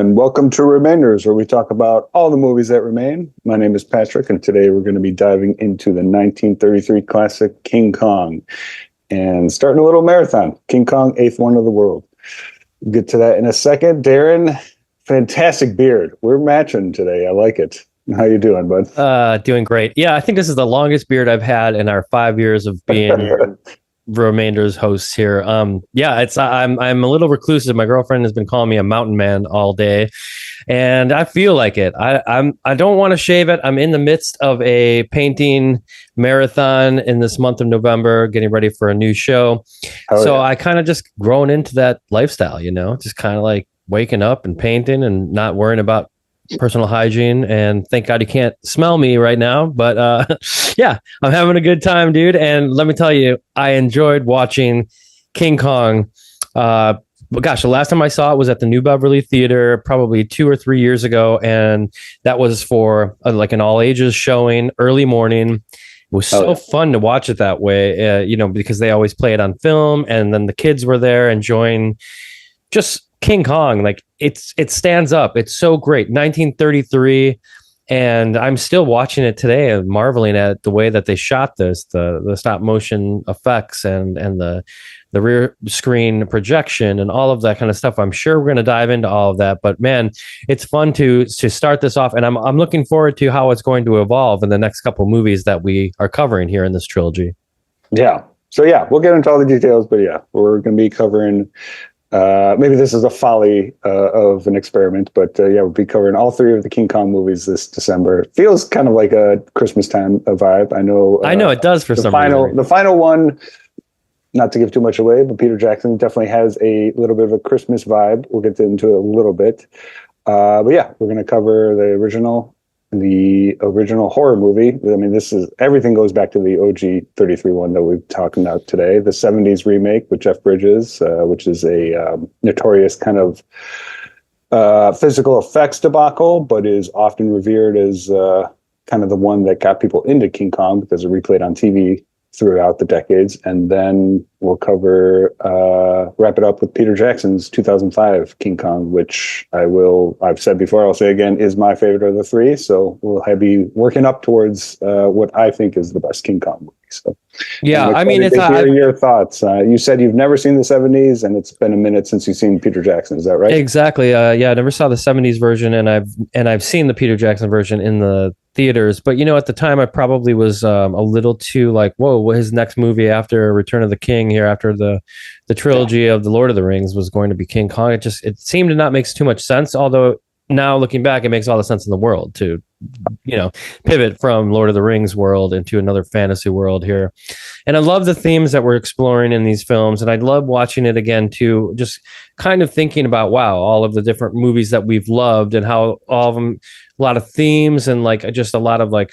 and welcome to Remainders, where we talk about all the movies that remain. My name is Patrick, and today we're going to be diving into the 1933 classic King Kong and starting a little marathon. King Kong, eighth wonder of the world. We'll get to that in a second. Darren, fantastic beard. We're matching today. I like it. How you doing, bud? Doing great. Yeah, I think this is the longest beard I've had in our 5 years of being Remainders hosts here. Yeah, I'm a little reclusive. My girlfriend has been calling me a mountain man all day, and I feel like it. I don't want to shave it. I'm in the midst of a painting marathon in this month of November, getting ready for a new show. I kind of just grown into that lifestyle, just kind of like waking up and painting and not worrying about personal hygiene, and thank God you can't smell me right now, but yeah, I'm having a good time, dude. And let me tell you, I enjoyed watching King Kong. Gosh, the last time I saw it was at the New Beverly Theater probably 2 or 3 years ago, and that was for like an all ages showing, early morning. It was so fun to watch it that way, because they always play it on film, and then the kids were there enjoying just King Kong. Like it stands up. It's so great. 1933, and I'm still watching it today and marveling at the way that they shot this, the stop motion effects and the rear screen projection and all of that kind of stuff. I'm sure we're going to dive into all of that, but man, it's fun to start this off, and I'm looking forward to how it's going to evolve in the next couple of movies that we are covering here in this trilogy. Yeah. So yeah, we'll get into all the details, but yeah, we're going to be covering maybe this is a folly of an experiment, but yeah, we'll be covering all 3 of the King Kong movies this December. Feels kind of like a Christmas time vibe. I know it does for some reason. The final one, not to give too much away, but Peter Jackson definitely has a little bit of a Christmas vibe. We'll get into it a little bit. But yeah, we're going to cover the original horror movie. I mean, everything goes back to the OG 33 one that we're talking about today. The 70s remake with Jeff Bridges, which is a notorious kind of physical effects debacle, but is often revered as kind of the one that got people into King Kong because it replayed on TV throughout the decades. And then we'll wrap it up with Peter Jackson's 2005 King Kong, which I've said before, I'll say again, is my favorite of the 3. So we'll be working up towards what I think is the best King Kong movie. So yeah, I mean, hear your thoughts. You said you've never seen the 70s, and it's been a minute since you've seen Peter Jackson. Is that right? Exactly. Yeah, I never saw the 70s version, and I've seen the Peter Jackson version in the theaters, but at the time I probably was a little too like, whoa, his next movie after Return of the King here, after the trilogy of the Lord of the Rings, was going to be King Kong. It seemed to not make too much sense, although now looking back, it makes all the sense in the world to pivot from Lord of the Rings world into another fantasy world here. And I love the themes that we're exploring in these films, and I love watching it again too, just kind of thinking about, wow, all of the different movies that we've loved and how all of them, a lot of themes and like just a lot of like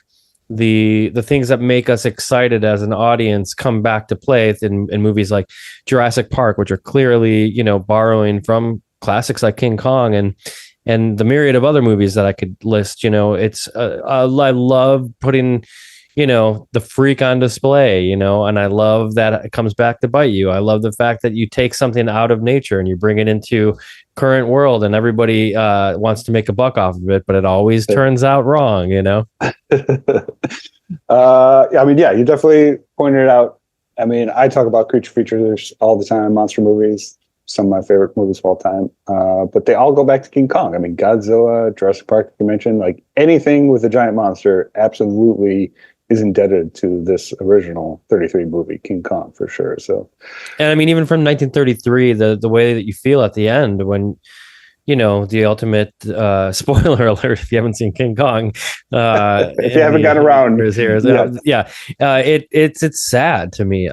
the things that make us excited as an audience come back to play in movies like Jurassic Park, which are clearly borrowing from classics like King Kong, and the myriad of other movies that I could list. I love putting the freak on display, and I love that it comes back to bite you. I love the fact that you take something out of nature and you bring it into current world, and everybody wants to make a buck off of it, but it always turns out wrong. I mean, yeah, you definitely pointed it out. I mean, I talk about creature features all the time, monster movies, some of my favorite movies of all time, but they all go back to King Kong. I mean, Godzilla, Jurassic Park, you mentioned, like anything with a giant monster absolutely is indebted to this original 33 movie, King Kong, for sure. So, and I mean, even from 1933, the way that you feel at the end when the ultimate spoiler alert, if you haven't seen King Kong, if you haven't got around here, it's sad to me.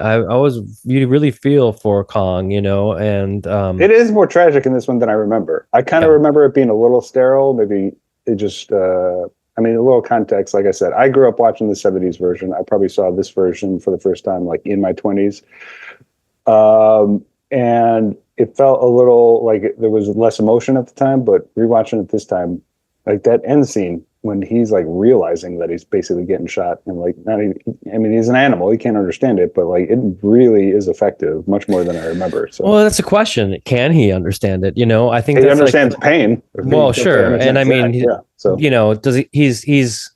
You really feel for Kong, and it is more tragic in this one than I remember. I kind of remember it being a little sterile. Maybe it just I mean, a little context, like I said, I grew up watching the 70s version. I probably saw this version for the first time like in my 20s, and it felt a little like there was less emotion at the time, but rewatching it this time, like that end scene when he's like realizing that he's basically getting shot, and like not even, I mean, he's an animal, he can't understand it, but like it really is effective, much more than I remember. So Well, that's a question. Can he understand it? I think he that's understands pain. well, sure. And I mean, yeah. So does he, he's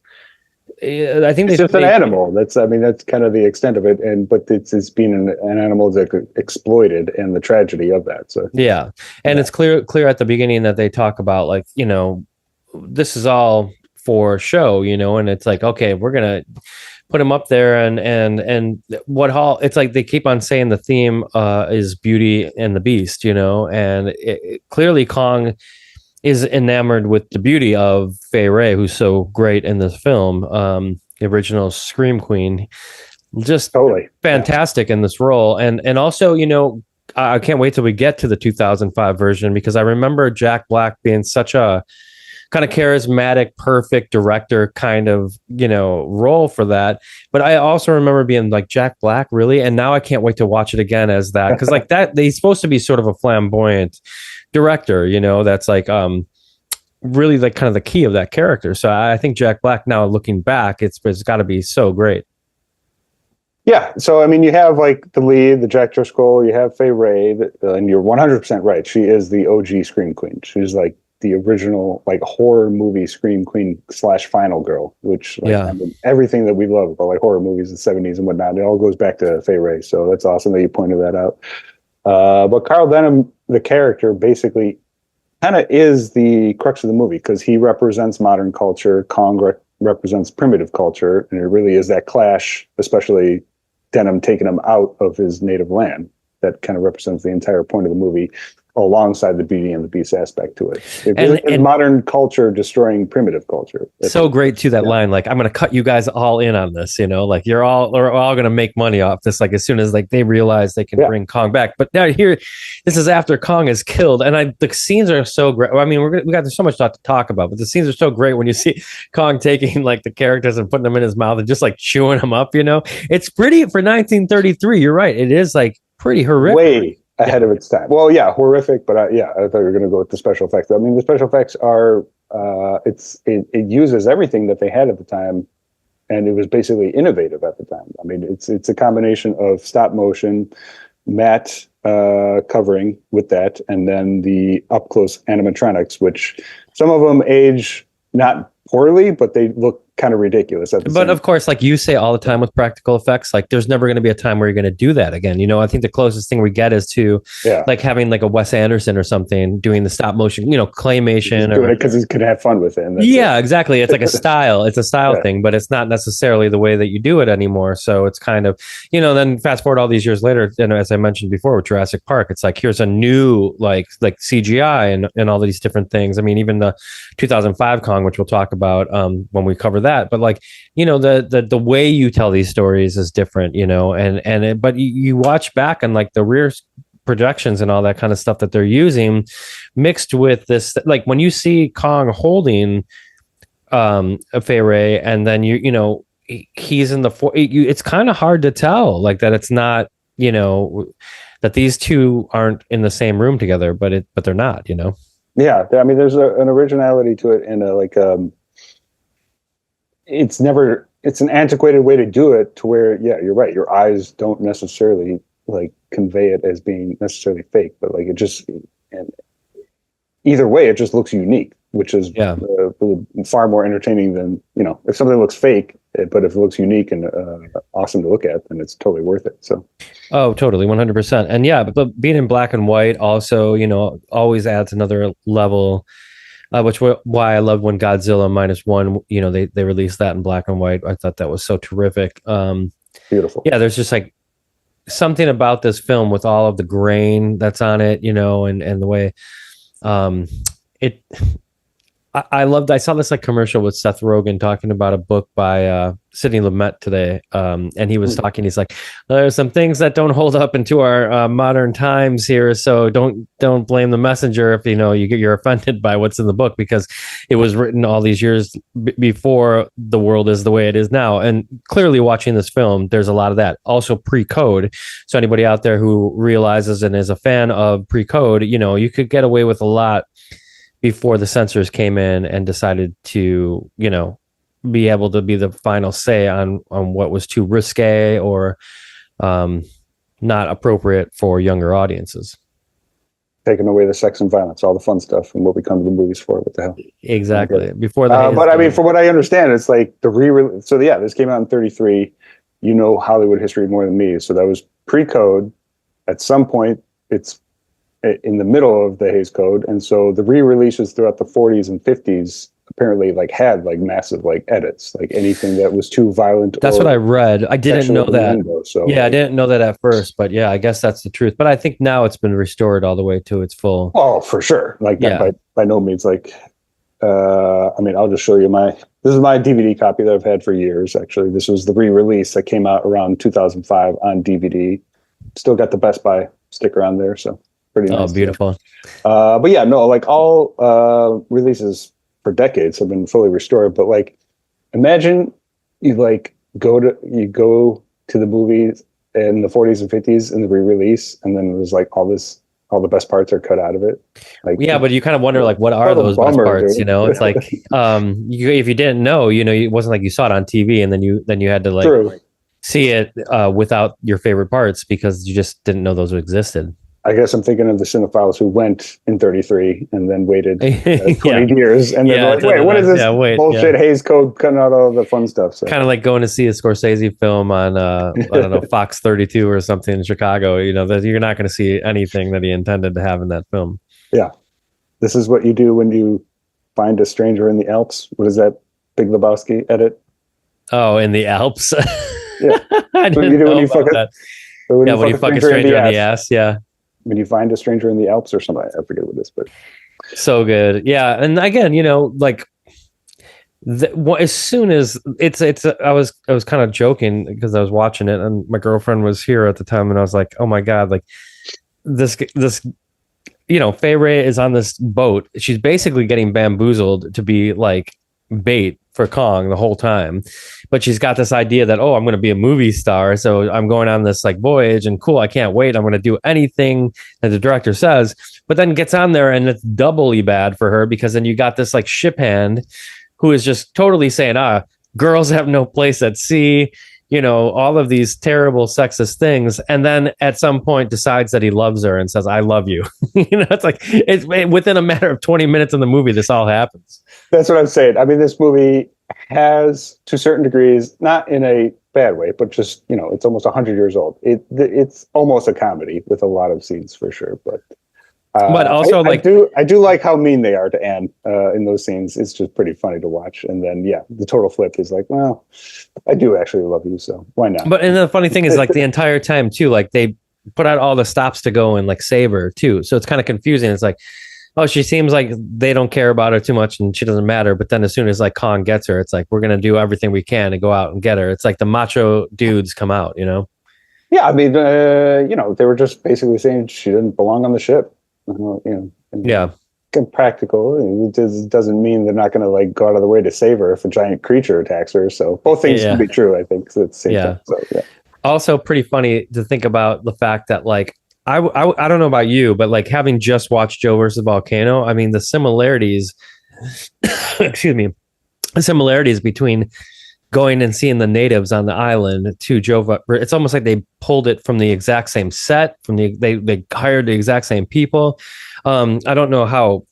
I think it's just an animal. That's kind of the extent of it. But it's being an animal that's exploited and the tragedy of that. So yeah, and it's clear at the beginning that they talk about like this is all for show, and it's like, okay, we're gonna put him up there, and what hall? It's like they keep on saying the theme is Beauty and the Beast, and clearly Kong is enamored with the beauty of Fay Wray, who's so great in this film. The original Scream Queen, just totally fantastic in this role. And also, I can't wait till we get to the 2005 version, because I remember Jack Black being such a kind of charismatic, perfect director kind of, role for that. But I also remember being like, Jack Black, really? And now I can't wait to watch it again as that, because like that, he's supposed to be sort of a flamboyant director, that's like really like kind of the key of that character. So I think Jack Black, now looking back, it's got to be so great. Yeah, so I mean, you have like the lead, the Jack Driscoll, you have Fay Wray, and you're 100% right. She is the OG Scream Queen. She's like the original like horror movie Scream Queen / Final Girl, which I mean, everything that we love about like horror movies in the 70s and whatnot, it all goes back to Fay Wray. So that's awesome that you pointed that out. But Carl Denham, the character, basically kind of is the crux of the movie, because he represents modern culture. Kong represents primitive culture, and it really is that clash, especially Denham taking him out of his native land, that kind of represents the entire point of the movie, alongside the Beauty and the Beast aspect to it. And modern culture destroying primitive culture. So great too, that line, like, I'm going to cut you guys all in on this, like we're all going to make money off this, like as soon as like they realize they can bring Kong back. But now here, this is after Kong is killed, and the scenes are so great. I mean, we got there's so much to talk about, but the scenes are so great when you see Kong taking like the characters and putting them in his mouth and just like chewing them up. It's pretty for 1933. You're right. It is like pretty horrific. Way ahead of its time. Well, yeah, horrific, but I thought you were going to go with the special effects. I mean, the special effects are it uses everything that they had at the time, and it was basically innovative at the time. I mean, it's a combination of stop motion, matte covering with that, and then the up close animatronics, which some of them age not poorly, but they look kind of ridiculous at the But of course, like you say all the time with practical effects, like there's never going to be a time where you're going to do that again. I think the closest thing we get is to like having like a Wes Anderson or something doing the stop motion, claymation, doing it because he's going to have fun with it. Exactly. It's like a style. It's a style thing, but it's not necessarily the way that you do it anymore. So it's kind of, then fast forward all these years later, and as I mentioned before with Jurassic Park, it's like here's a new like CGI and all these different things. I mean, even the 2005 Kong, which we'll talk about when we cover that, but like the way you tell these stories is different, but you watch back on like the rear projections and all that kind of stuff that they're using mixed with this, like when you see Kong holding a Fay Wray, and then he's in it's kind of hard to tell like that it's not that these two aren't in the same room together, but they're not. Yeah, I mean, there's an originality to it, and it's an antiquated way to do it, to where, you're right, your eyes don't necessarily like convey it as being necessarily fake, but like and either way, it just looks unique, which is far more entertaining than, if something looks fake, but if it looks unique and awesome to look at, then it's totally worth it. So, oh, totally, 100%. And but being in black and white also, always adds another level. Which why I love when Godzilla -1, they released that in black and white. I thought that was so terrific. Beautiful. Yeah, there's just like something about this film with all of the grain that's on it, and the way it. I saw this like commercial with Seth Rogen talking about a book by Sidney Lumet today, and he was talking. He's like, "There's some things that don't hold up into our modern times here, so don't blame the messenger if you're offended by what's in the book, because it was written all these years before the world is the way it is now." And clearly, watching this film, there's a lot of that. Also, pre-code. So anybody out there who realizes and is a fan of pre-code, you could get away with a lot before the censors came in and decided to, be able to be the final say on what was too risque or not appropriate for younger audiences. Taking away the sex and violence, all the fun stuff, and what we come to the movies for. What the hell? Exactly. Okay. Before the but I mean, from what I understand, it's like the re-release. So yeah, this came out in 1933. You know Hollywood history more than me. So that was pre-code. At some point, it's in the middle of the Hays Code, and so the re-releases throughout the 40s and 50s apparently like had like massive like edits, like anything that was too violent. That's what I read. I didn't know that. So yeah, I didn't know that at first, but yeah, I guess that's the truth. But I think now it's been restored all the way to its full. Oh, for sure. Like yeah. by no means. Like, I mean, I'll just show you this is my DVD copy that I've had for years. Actually, this was the re-release that came out around 2005 on DVD. Still got the Best Buy sticker on there, so pretty nice. Oh, beautiful. But yeah, no, like all releases for decades have been fully restored. But like, imagine you go to the movies in the 40s and 50s in the re-release, and then it was like all the best parts are cut out of it. Like, yeah, but you kind of wonder like, what are those best parts? Dude. It's like, if you didn't know, it wasn't like you saw it on TV and then you had to like True. see it without your favorite parts because you just didn't know those existed. I guess I'm thinking of the cinephiles who went in 33 and then waited 20 years. And then like, wait, what is this bullshit Hays Code cutting out all the fun stuff? So. Kind of like going to see a Scorsese film on, I don't know, Fox 32 or something in Chicago. That you're not going to see anything that he intended to have in that film. Yeah. This is what you do when you find a stranger in the Alps. What is that Big Lebowski edit? Oh, in the Alps? Yeah. I didn't know about that. When you fuck a stranger in the ass, yeah. When you find a stranger in the Alps or something, I forget what it is, but so good. Yeah. And again, like as soon as I was kind of joking because I was watching it and my girlfriend was here at the time and I was like, oh my God, like this, Fay Wray is on this boat. She's basically getting bamboozled to be like bait for Kong the whole time, but she's got this idea that, I'm going to be a movie star, so I'm going on this like voyage and cool, I can't wait, I'm going to do anything that the director says. But then gets on there and it's doubly bad for her because then you got this like ship hand who is just totally saying girls have no place at sea, all of these terrible sexist things, and then at some point decides that he loves her and says, I love you. It's like it's within a matter of 20 minutes in the movie this all happens. That's what I'm saying. I mean, this movie has, to certain degrees, not in a bad way, but just, it's almost 100 years old. It's almost a comedy with a lot of scenes for sure. But also, I do like how mean they are to Anne in those scenes. It's just pretty funny to watch. And then, the total flip is like, well, I do actually love you, so why not? But and the funny thing is, like the entire time too, like they put out all the stops to go and like save her too. So it's kind of confusing. It's like, she seems like they don't care about her too much and she doesn't matter. But then as soon as like Kong gets her, it's like, we're going to do everything we can to go out and get her. It's like the macho dudes come out, Yeah, I mean, they were just basically saying she didn't belong on the ship. Yeah. Practical. It doesn't mean they're not going to like go out of the way to save her if a giant creature attacks her. So both things can be true, I think. So at the same time. So, yeah. Also pretty funny to think about the fact that like, I don't know about you, but like having just watched Joe versus Volcano, I mean, the similarities, excuse me, the similarities between going and seeing the natives on the island to Joe, it's almost like they pulled it from the exact same set, they hired the exact same people. I don't know how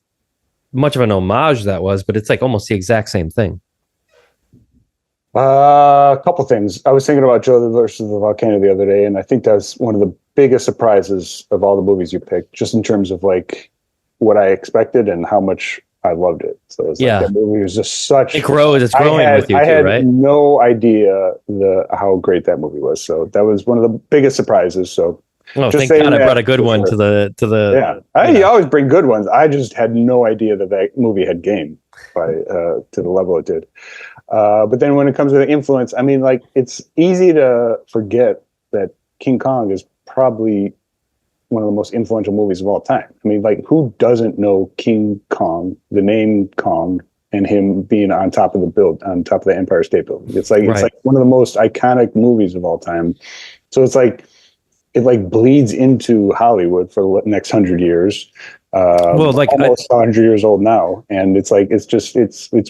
much of an homage that was, but it's like almost the exact same thing. A couple things. I was thinking about Joe versus the Volcano the other day, and I think that's one of the biggest surprises of all the movies you picked, just in terms of like what I expected and how much I loved it. So it's like that movie was just such. It's growing with you too, I had right? no idea how great that movie was. So that was one of the biggest surprises. So. Thank God I brought a good one to the. Yeah, you always bring good ones. I just had no idea that movie had game to the level it did. But then when it comes to the influence, I mean, like it's easy to forget that King Kong is probably one of the most influential movies of all time. I mean, like who doesn't know King Kong, the name Kong, and him being on top of the Empire State Building? It's like one of the most iconic movies of all time. So it's like. It like bleeds into Hollywood for the next 100 years. Well, like almost 100 years old now, and it's like it's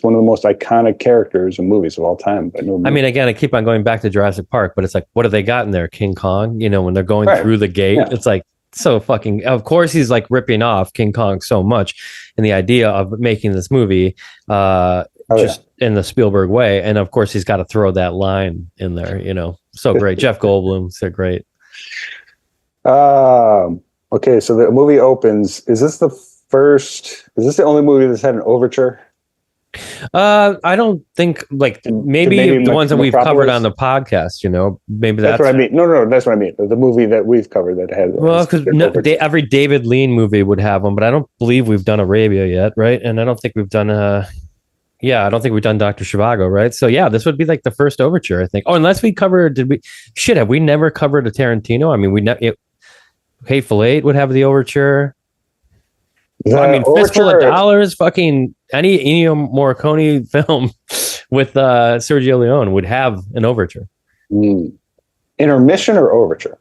one of the most iconic characters in movies of all time. But no, I mean, again, I keep on going back to Jurassic Park, but it's like, what have they got in there? King Kong, when they're going Right. through the gate, Yeah. it's like so fucking. Of course, he's like ripping off King Kong so much, in the idea of making this movie, in the Spielberg way, and of course, he's got to throw that line in there. So great. Jeff Goldblum, so great. Okay, so the movie opens. Is this the only movie that's had an overture? I don't think maybe the ones that we've covered on the podcast. Maybe that's what I mean. No, that's what I mean. The movie that we've covered that had. Well, because every David Lean movie would have one, but I don't believe we've done Arabia yet, right? And I don't think we've done I don't think we've done Dr. Zhivago, right? So yeah, this would be like the first overture, I think. Oh, unless we covered, have we never covered a Tarantino? I mean, Hateful Eight would have the overture. I mean, Fistful of Dollars, fucking any Ennio Morricone film with Sergio Leone would have an overture. Intermission or overture?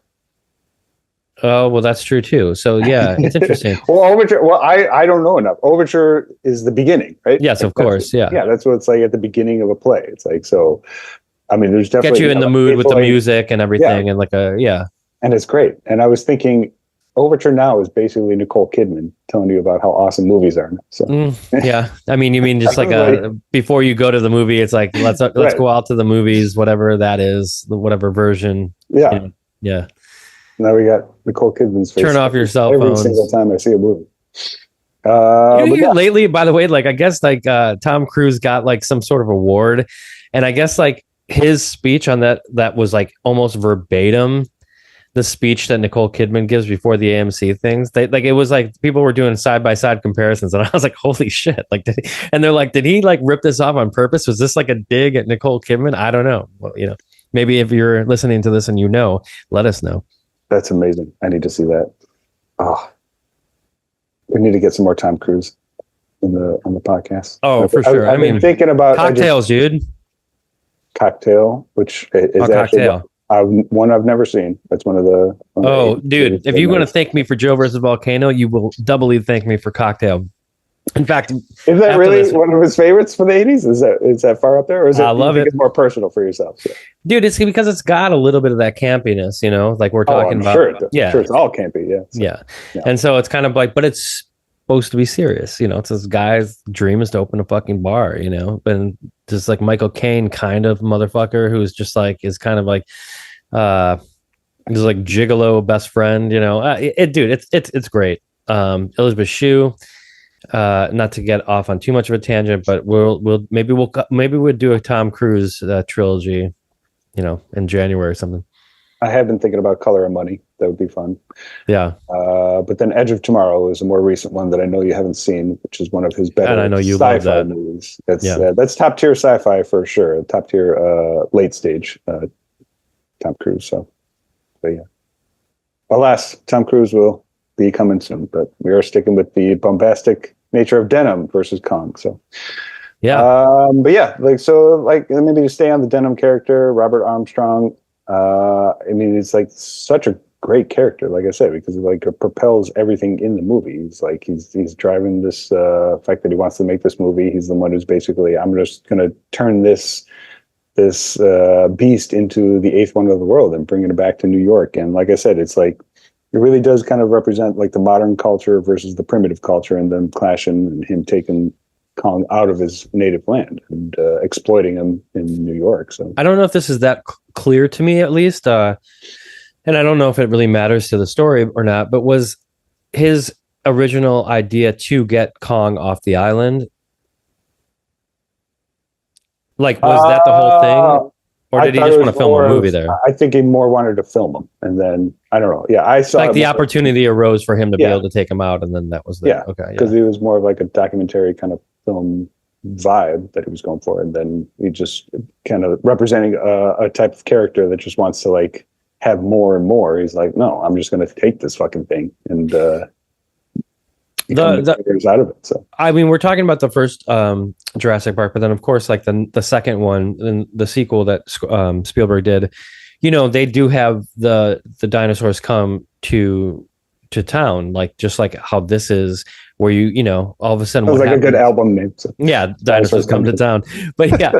Oh, well, that's true too. So yeah, it's interesting. Well, overture. Well, I don't know enough. Overture is the beginning, right? Yes, of course. Yeah. That's what it's like at the beginning of a play. It's like, so, I mean, there's definitely get you in the mood with the music and everything, and and it's great. And I was thinking, overture now is basically Nicole Kidman telling you about how awesome movies are. So yeah, I mean, you mean just like before you go to the movie, it's like let's go out to the movies, whatever that is, whatever version. Yeah, yeah. Now we got Nicole Kidman's face. Turn off your cell every phones. single time I see a movie. Lately, by the way, like I guess like Tom Cruise got like some sort of award, and I guess like his speech on that was like almost verbatim the speech that Nicole Kidman gives before the AMC things. It was like people were doing side by side comparisons, and I was like, holy shit! Like, and they're like, did he like rip this off on purpose? Was this like a dig at Nicole Kidman? I don't know. Well, maybe if you're listening to this and let us know. That's amazing. I need to see that. Oh, we need to get some more Tom Cruise on the podcast. Oh, for sure. I've been thinking about Cocktails, dude. Cocktail, which is actually one I've never seen. That's one of the. Dude! If you're going to thank me for Joe versus Volcano, you will doubly thank me for Cocktail. In fact, is that really one of his favorites for the 80s? Is that far up there, or is it? I love it. It's more personal for yourself, dude. It's because it's got a little bit of that campiness, like we're talking about. Sure, it's all campy, yeah. And so it's kind of like, but it's supposed to be serious, It's this guy's dream is to open a fucking bar, and just like Michael Caine kind of motherfucker who's just like is kind of like, just like gigolo best friend, dude. It's great. Elizabeth Shue. Not to get off on too much of a tangent, but maybe we'll do a Tom Cruise trilogy, in January or something. I have been thinking about Color of Money. That would be fun. Yeah. But then Edge of Tomorrow is a more recent one that I know you haven't seen, which is one of his better and I know you sci-fi love that. movies. That's top tier sci-fi for sure. Top tier late stage Tom Cruise. So, but yeah. Alas, Tom Cruise will be coming soon, but we are sticking with the bombastic nature of Denim versus Kong. So but yeah, maybe to stay on the Denim character, Robert Armstrong. I mean, it's like such a great character, like I said, because it propels everything in the movie. He's driving this fact that he wants to make this movie. He's the one who's basically, I'm just going to turn this beast into the eighth wonder of the world and bring it back to New York. And like I said, it's like it really does kind of represent like the modern culture versus the primitive culture, and them clashing, and him taking Kong out of his native land and exploiting him in New York. So I don't know if this is that clear to me, at least, and I don't know if it really matters to the story or not. But was his original idea to get Kong off the island? Like, was that the whole thing? Or did he just want to film a movie there? I think he more wanted to film him, and then I don't know. Yeah, I saw like the opportunity arose for him to be able to take him out, and then that was okay. Because he was more of like a documentary kind of film vibe that he was going for, and then he just kind of representing a type of character that just wants to like have more and more. He's like, no, I'm just going to take this fucking thing and the out of it. So I mean, we're talking about the first Jurassic Park, but then of course, like the second one and the sequel that Spielberg did, they do have the dinosaurs come to to town, like just like how this is, where you know, all of a sudden, Sounds what like a good happens? album name. So. Yeah, dinosaurs come to town. But yeah,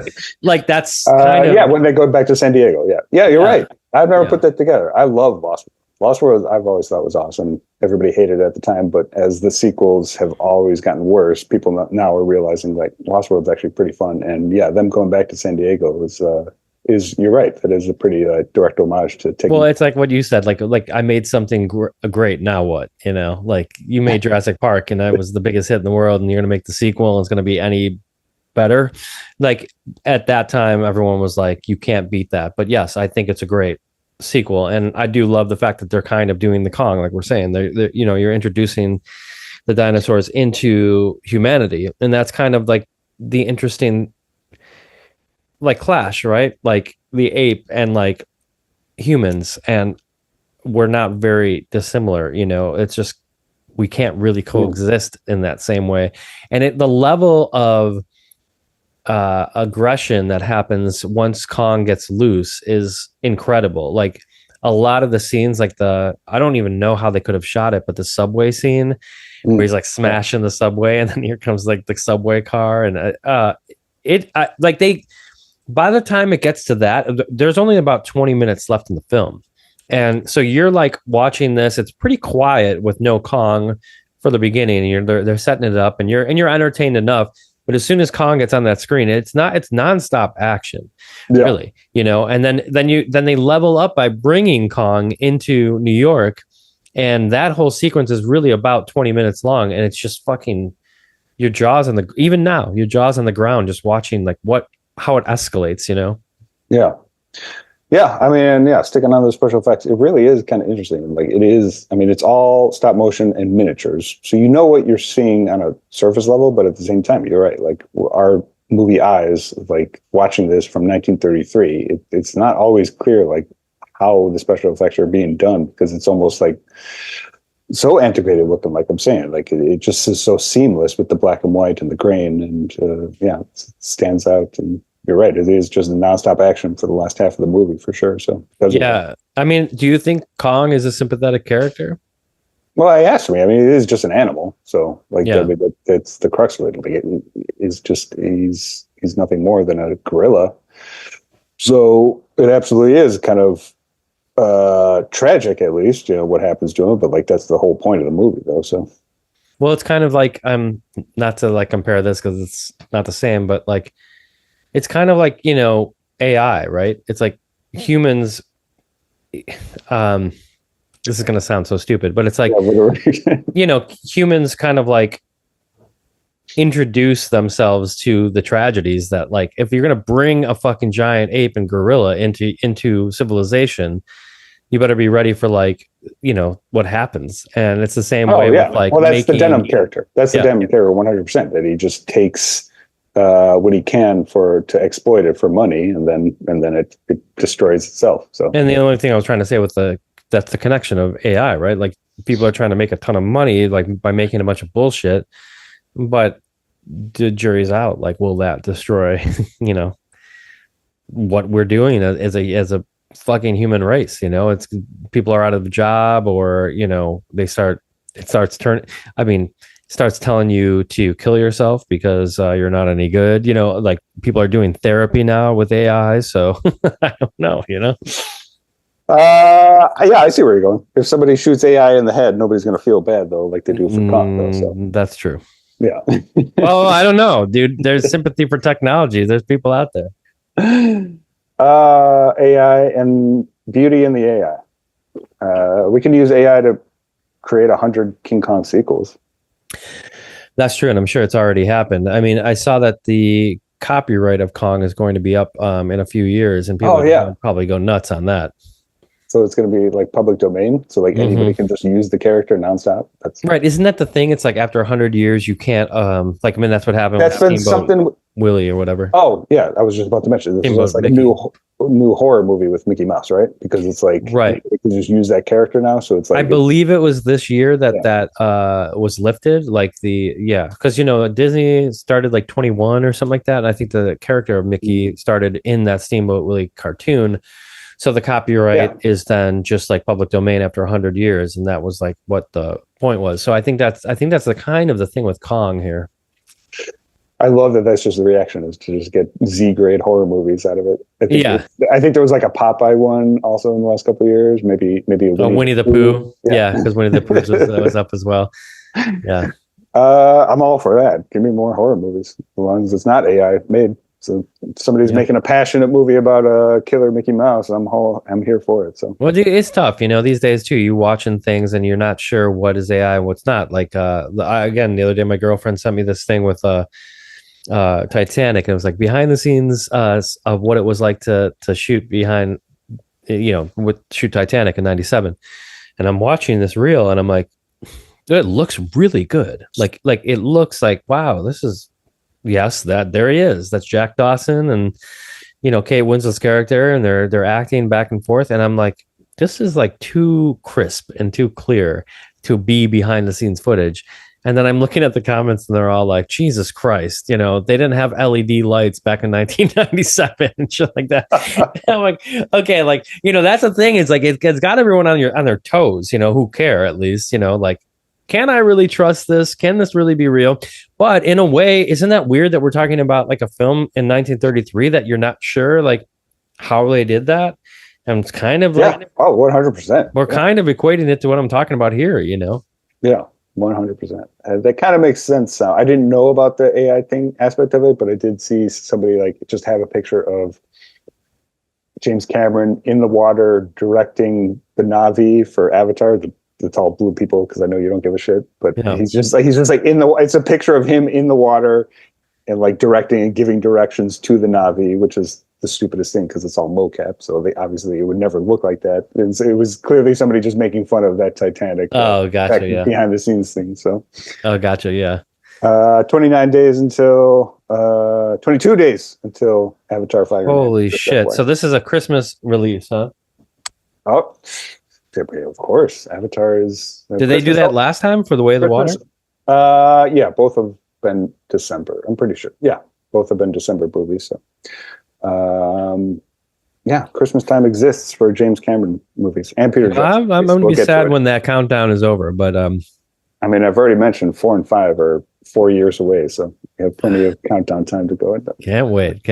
like that's kind Yeah, of when they go back to San Diego. Yeah, yeah, you're yeah, right. I've never yeah. put that together. I love Lost World. Lost World, I've always thought was awesome. Everybody hated it at the time, but as the sequels have always gotten worse, people now are realizing like Lost World's actually pretty fun. And yeah, them going back to San Diego is you're right. That is a pretty direct homage to taking. Well, it's like what you said, like I made something great. Now what? You know, like you made Jurassic Park, and that was the biggest hit in the world, and you're gonna make the sequel, and it's gonna be any better. Like at that time, everyone was like, you can't beat that. But yes, I think it's a great sequel, and I do love the fact that they're kind of doing the Kong, like we're saying. They're you know, you're introducing the dinosaurs into humanity, and that's kind of like the interesting like clash, right? Like the ape and like humans, and we're not very dissimilar, you know. It's just we can't really coexist in that same way. And the level of aggression that happens once Kong gets loose is incredible. Like a lot of the scenes, like I don't even know how they could have shot it, but the subway scene where he's like smashing the subway, and then here comes like the subway car, and like they, by the time it gets to that, there's only about 20 minutes left in the film. And so you're like watching this, it's pretty quiet with no Kong for the beginning, and they're setting it up, and you're entertained enough. But as soon as Kong gets on that screen, it's nonstop action, really, you know. And then they level up by bringing Kong into New York, and that whole sequence is really about 20 minutes long, and it's just fucking your jaws on the ground, just watching like how it escalates, you know. Yeah. Yeah, I mean, yeah, sticking on the special effects, it really is kind of interesting. Like it is, I mean, it's all stop motion and miniatures. So you know what you're seeing on a surface level, but at the same time, you're right. Like our movie eyes, like watching this from 1933, it's not always clear like how the special effects are being done, because it's almost like so antiquated looking, like I'm saying. Like it just is so seamless with the black and white and the grain, and yeah, it stands out. And you're right. It is just a nonstop action for the last half of the movie, for sure. So yeah, I mean, do you think Kong is a sympathetic character? Well, I asked me. I mean, it is just an animal. So, like, yeah. It's the crux of it. Like, it is just he's nothing more than a gorilla. So it absolutely is kind of tragic, at least, you know, what happens to him. But like, that's the whole point of the movie, though. So, well, it's kind of like not to like compare this because it's not the same, but like. It's kind of like, you know, AI, right? It's like humans. This is going to sound so stupid, but it's like, you know, humans kind of like introduce themselves to the tragedies that, like, if you're going to bring a fucking giant ape and gorilla into civilization, you better be ready for, like, you know, what happens. And it's the same way with like, well, that's the Denim character. That's the Denim character 100%, that he just takes what he can to exploit it for money, and then it destroys itself. So, and the only thing I was trying to say with that's the connection of AI, right? Like people are trying to make a ton of money, like by making a bunch of bullshit, but the jury's out. Like, will that destroy, you know, what we're doing as a fucking human race? You know, it's people are out of a job, or, you know, starts telling you to kill yourself because you're not any good. You know, like people are doing therapy now with AI. So I don't know, you know? Yeah, I see where you're going. If somebody shoots AI in the head, nobody's going to feel bad, though, like they do for Kong, though. So. That's true. Yeah. Well, I don't know, dude. There's sympathy for technology. There's people out there. AI and beauty in the AI. We can use AI to create 100 King Kong sequels. That's true, and I'm sure it's already happened. I mean, I saw that the copyright of Kong is going to be up in a few years, and people are probably go nuts on that. So it's going to be like public domain, so like anybody can just use the character nonstop. That's right. Isn't that the thing? It's like after 100 years, you can't. Like, I mean, that's what happened. That's been something. Willie or whatever. Oh yeah, I was just about to mention this. Is like a new horror movie with Mickey Mouse, right? Because it's like they can just use that character now. So it's like I believe it was this year that was lifted. Like because you know Disney started like 21 or something like that. And I think the character of Mickey started in that Steamboat Willie cartoon. So the copyright is then just like public domain after 100 years, and that was like what the point was. So I think that's the kind of the thing with Kong here. I love that that's just the reaction, is to just get Z grade horror movies out of it. I think there was like a Popeye one also in the last couple of years. Maybe a Winnie the Pooh. Yeah, because Winnie the Pooh was up as well. Yeah. I'm all for that. Give me more horror movies, as long as it's not AI made. So if somebody's making a passionate movie about a killer Mickey Mouse, I'm here for it. So well, it's tough, these days too. You watching things and you're not sure what is AI and what's not. Like again, the other day my girlfriend sent me this thing with Titanic, and it was like behind the scenes of what it was like to shoot behind, shoot Titanic in '97. And I'm watching this reel, and I'm like, it looks really good. Like it looks like, wow, this is. Yes, there he is. That's Jack Dawson and Kate Winslet's character, and they're acting back and forth. And I'm like, this is like too crisp and too clear to be behind the scenes footage. And then I'm looking at the comments, and they're all like, Jesus Christ, they didn't have LED lights back in 1997 and shit like that. I'm like, okay, like that's the thing. Is like it's got everyone on their toes. Who care at least. Like, can I really trust this? Can this really be real? But in a way, isn't that weird that we're talking about like a film in 1933 that you're not sure like how they did that? And it's kind of like 100%. We're kind of equating it to what I'm talking about here, Yeah, 100%. That kind of makes sense. I didn't know about the AI thing aspect of it, but I did see somebody like just have a picture of James Cameron in the water directing the Na'vi for Avatar, the tall blue people, because I know you don't give a shit, but he's just like it's a picture of him in the water and like directing and giving directions to the Na'vi, which is the stupidest thing because it's all mocap, so obviously it would never look like that. It was clearly somebody just making fun of that Titanic gotcha, behind the scenes thing. So 29 days until 22 days until Avatar Fire. Holy shit. So this is a Christmas release, huh? Oh, of course. Avatar is. Did they do that last time for The Way of the Water? Yeah, both have been December. I'm pretty sure. Yeah, both have been December movies. So, yeah, Christmas time exists for James Cameron movies and Peter Jackson. I'm going to be sad when that countdown is over, but I mean, I've already mentioned 4 and 5 are 4 years away, so we have plenty of countdown time to go. Can't wait.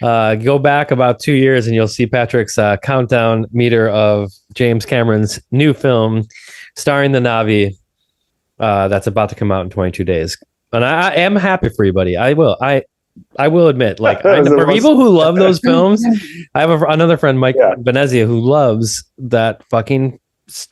Go back about 2 years and you'll see Patrick's countdown meter of James Cameron's new film starring the Na'vi that's about to come out in 22 days. And I am happy for you, buddy. I will admit, like, for people who love those films, I have another friend, Mike Venezia, who loves that fucking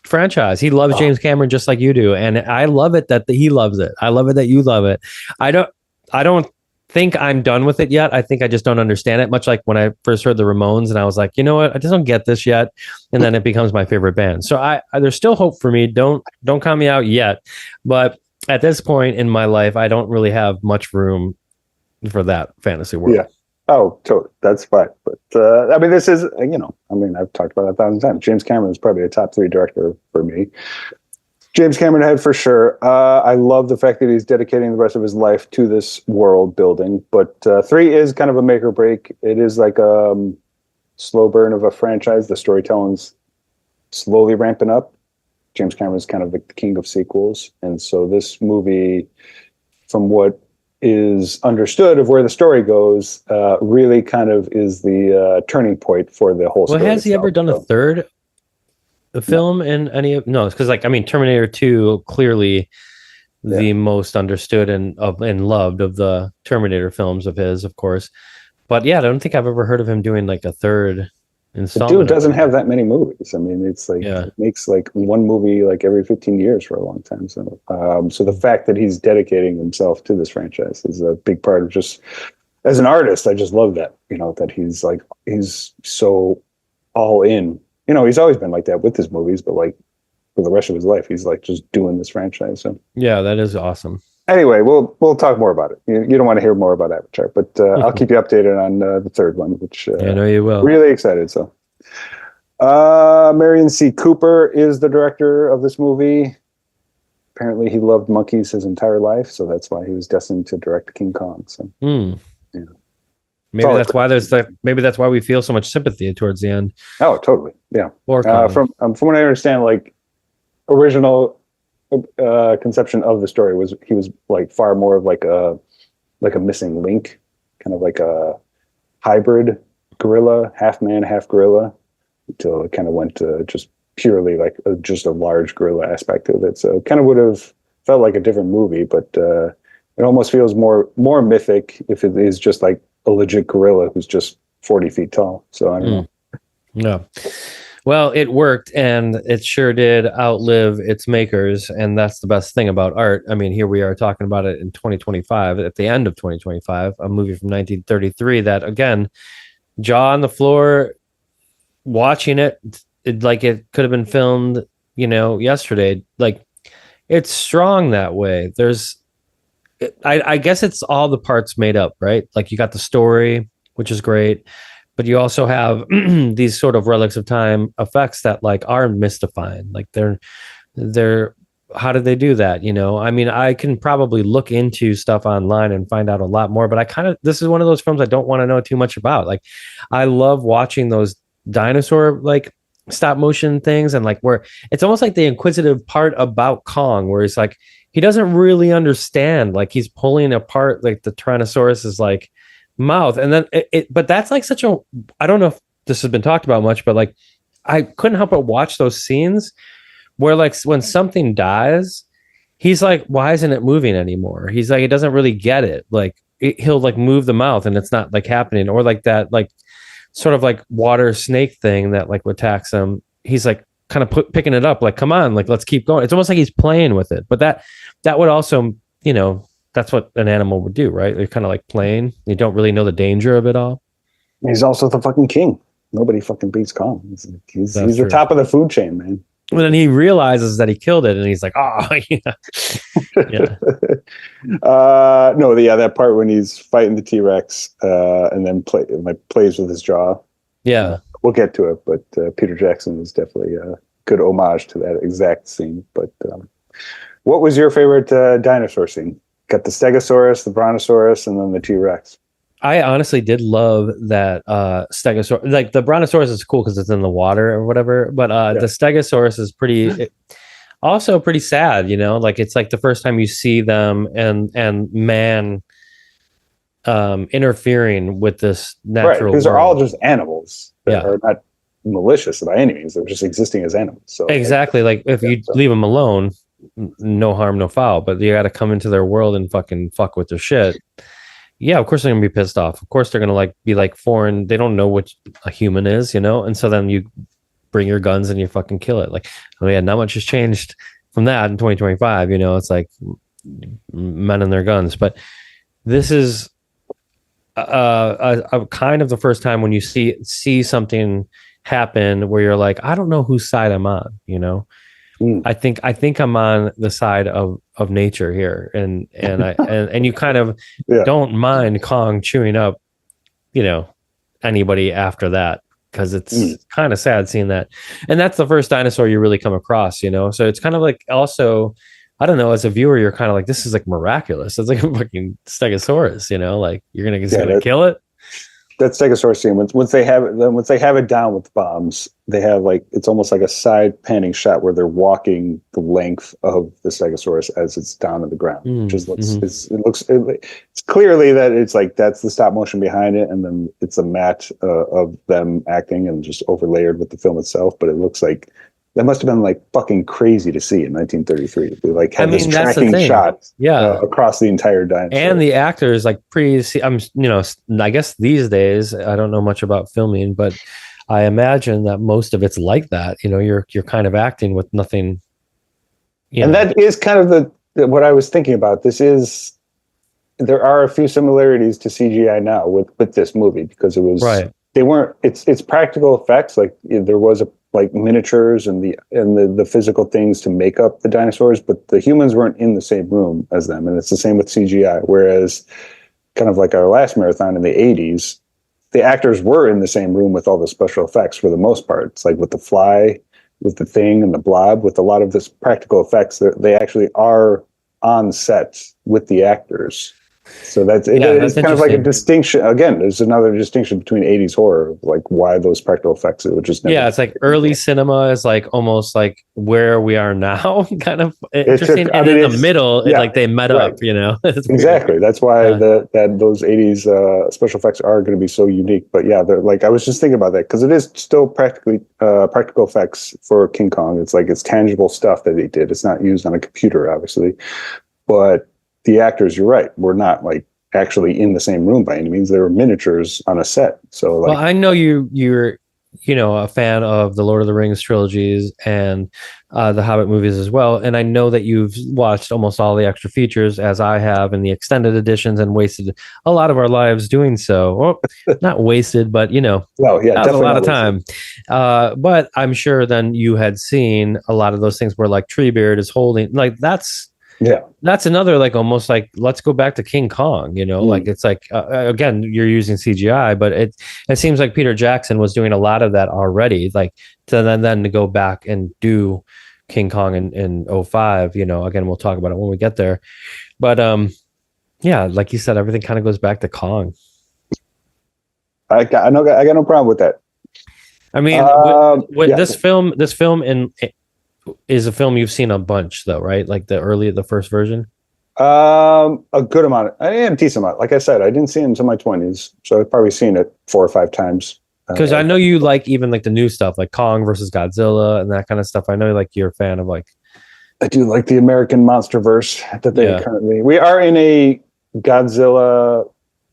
franchise. He loves James Cameron just like you do, and I love it that he loves it. I love it that you love it. I don't think I'm done with it yet. I think I just don't understand it. Much like when I first heard the Ramones, and I was like, you know what, I just don't get this yet. And then it becomes my favorite band. So there's still hope for me. Don't count me out yet. But at this point in my life, I don't really have much room for that fantasy world. Yeah. Oh, totally. That's fine. But I mean, this is, I've talked about it 1,000 times. James Cameron is probably a top 3 director for me. James Cameron head for sure. I love the fact that he's dedicating the rest of his life to this world building. But 3 is kind of a make or break. It is like a slow burn of a franchise. The storytelling's slowly ramping up. James Cameron is kind of the king of sequels. And so this movie, from what is understood of where the story goes, really kind of is the turning point for the whole story. Well, has he ever done a third film in any of? No, because Terminator 2, clearly the most understood and loved of the Terminator films of his, of course. But yeah, I don't think I've ever heard of him doing like a third installment. The dude doesn't have that many movies. I mean, it's like it makes like one movie like every 15 years for a long time. So, so the fact that he's dedicating himself to this franchise is a big part of just, as an artist, I just love that, that he's so all in. He's always been like that with his movies, but like for the rest of his life, he's like just doing this franchise. So yeah, that is awesome. Anyway, we'll talk more about it. You don't want to hear more about Avatar, but I'll keep you updated on the third one, which I know you will. Really excited. So, Marion C. Cooper is the director of this movie. Apparently, he loved monkeys his entire life, so that's why he was destined to direct King Kong. So, Maybe that's why maybe that's why we feel so much sympathy towards the end. Oh, totally. Yeah. Or from what I understand, like original conception of the story was he was like far more of like a missing link, kind of like a hybrid gorilla, half man, half gorilla, until it kind of went to just purely like just a large gorilla aspect of it. So it kind of would have felt like a different movie, but it almost feels more mythic if it is just like a legit gorilla who's just 40 feet tall. So I don't know. No. Well, it worked, and it sure did outlive its makers, and that's the best thing about art. I mean, here we are talking about it in 2025, at the end of 2025, a movie from 1933 that, again, jaw on the floor, watching it like it could have been filmed, yesterday. Like, it's strong that way. I guess it's all the parts made up, right? Like, you got the story, which is great, but you also have these sort of relics of time effects that like are mystifying. Like they're how did they do that? I mean, I can probably look into stuff online and find out a lot more, but this is one of those films I don't want to know too much about. Like, I love watching those dinosaur like stop motion things, and like where it's almost like the inquisitive part about Kong, where he's like, he doesn't really understand, like he's pulling apart like the Tyrannosaurus's like mouth, and then but that's like I don't know if this has been talked about much, but like I couldn't help but watch those scenes where like when something dies, he's like, why isn't it moving anymore? He's like, he doesn't really get it. Like he'll like move the mouth and it's not like happening, or like that like sort of like water snake thing that like attacks him. He's like kind of picking it up, like, come on, like let's keep going. It's almost like he's playing with it, but that would also, that's what an animal would do, right? They're kind of like playing. You don't really know the danger of it all. He's also the fucking king. Nobody fucking beats Kong. He's the top of the food chain, man. And then he realizes that he killed it, and he's like, "Oh, yeah." Yeah. That part when he's fighting the T-Rex, and then plays with his jaw. Yeah, we'll get to it, but Peter Jackson is definitely a good homage to that exact scene. But what was your favorite dinosaur scene? Got the Stegosaurus, the Brontosaurus, and then the T-Rex. I honestly did love that Stegosaurus. Like the Brontosaurus is cool because it's in the water or whatever, but the Stegosaurus is also pretty sad. Like it's like the first time you see them and man interfering with this natural. Because they're all just animals that are not malicious by any means. They're just existing as animals. So exactly, like if you leave them alone, no harm, no foul. But you got to come into their world and fucking fuck with their shit. Yeah, of course they're gonna be pissed off. Of course they're gonna like be like foreign. They don't know what a human is, And so then you bring your guns and you fucking kill it. Like, not much has changed from that in 2025. It's like men and their guns. But this is a kind of the first time when you see something happen where you're like, I don't know whose side I'm on. I think I'm on the side of nature here, and you kind of don't mind Kong chewing up, anybody after that, because it's kind of sad seeing that, and that's the first dinosaur you really come across, So it's kind of like also, I don't know, as a viewer, you're kind of like, this is like miraculous. It's like a fucking Stegosaurus, like you're gonna kill it. That Stegosaurus scene, once they have it down with the bombs, they have like, it's almost like a side panning shot where they're walking the length of the Stegosaurus as it's down to the ground. It's clearly that it's like, that's the stop motion behind it, and then it's a matte of them acting and just overlayered with the film itself. But it looks like that must have been like fucking crazy to see in 1933. They like had this tracking shot across the entire dinosaur. And the actors like I guess these days, I don't know much about filming, but I imagine that most of it's like that. You're kind of acting with nothing. And that is kind of what I was thinking about. There are a few similarities to CGI now with this movie, because it was they weren't. It's practical effects. Like there was like miniatures and the physical things to make up the dinosaurs, but the humans weren't in the same room as them. And it's the same with CGI. Whereas kind of like our last marathon in the 80s, the actors were in the same room with all the special effects for the most part. It's like with the fly, with the thing and the blob, with a lot of this practical effects, they actually are on set with the actors So that's Yeah, it's that's kind of like a interesting. distinction. Again, there's another distinction between 80s horror, like why those practical effects, which is never. Yeah, it's like early cinema is like almost like where we are now, kind of It interesting. took. I And mean, in the it's middle, yeah, like they met right. up, it's weird. Exactly. That's why Yeah. that those 80s special effects are going to be so unique. But yeah, they're like I was just thinking about that because it is still practically practical effects for King Kong. It's like it's tangible stuff that they did. It's not used on a computer, obviously. But the actors, you're right, were not like actually in the same room by any means. They were miniatures on a set. So Well, like I know you're a fan of the Lord of the Rings trilogies and the Hobbit movies as well, and I know that you've watched almost all the extra features as I have in the extended editions and wasted a lot of our lives doing so. Well, not wasted, but no, yeah, that was a definitely lot not of wasted. time. But I'm sure then you had seen a lot of those things where like Treebeard is holding like Yeah. that's another like almost like let's go back to King Kong, like Mm. it's like again you're using CGI, but it seems like Peter Jackson was doing a lot of that already, like to then to go back and do King Kong in '05. Again, we'll talk about it when we get there, but yeah, like you said, everything kind of goes back to Kong. I got no problem with that. I mean, Yeah. this film is a film you've seen a bunch though, right? Like the first version. A good amount. A decent amount. Like I said, I didn't see it until my 20s, so I've probably seen it 4 or 5 times. Because I know you like even like the new stuff, like Kong versus Godzilla and that kind of stuff. I know like you're a fan of like I do like the American MonsterVerse that they yeah, currently. We are in a Godzilla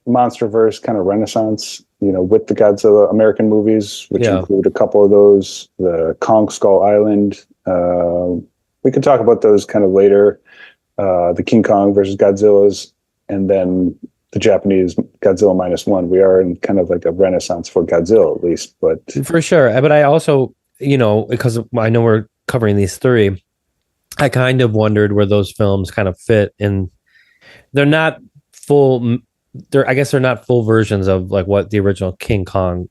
MonsterVerse kind of renaissance, with the Godzilla American movies, which yeah. include a couple of those, the Kong Skull Island. We can talk about those kind of later. The King Kong versus Godzilla's, and then the Japanese Godzilla -1. We are in kind of like a renaissance for Godzilla, at least. But For sure. But I also, because I know we're covering these three, I kind of wondered where those films kind of fit in. They're not full. I guess they're not full versions of like what the original King Kong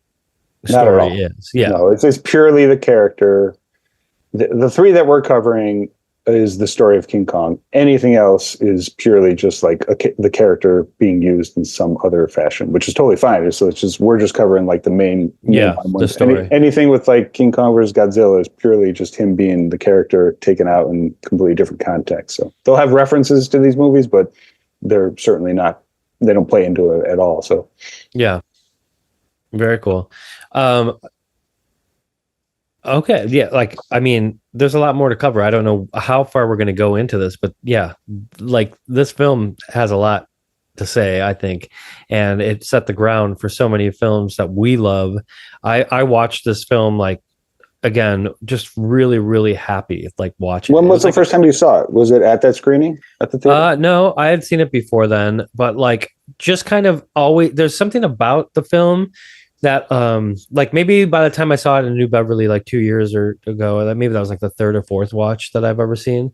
not at story all. is. Yeah. No, it's purely the character. The three that we're covering is the story of King Kong. Anything else is purely just like the character being used in some other fashion, which is totally fine. So it's just we're just covering like the main Yeah, the ones. story. Anything with like King Kong versus Godzilla is purely just him being the character taken out in completely different context. So they'll have references to these movies, but they're certainly not. They don't play into it at all. So Yeah. Very cool. Okay. Yeah. Like, I mean, there's a lot more to cover. I don't know how far we're going to go into this, but yeah, like this film has a lot to say, I think, and it set the ground for so many films that we love. I watched this film like again, just really, really happy like watching when it. It was was the like first time you saw it? Was it at that screening at the theater? no, I had seen it before then, but like just kind of always there's something about the film that like maybe by the time I saw it in New Beverly like 2 years ago, that maybe that was like the third or fourth watch that I've ever seen.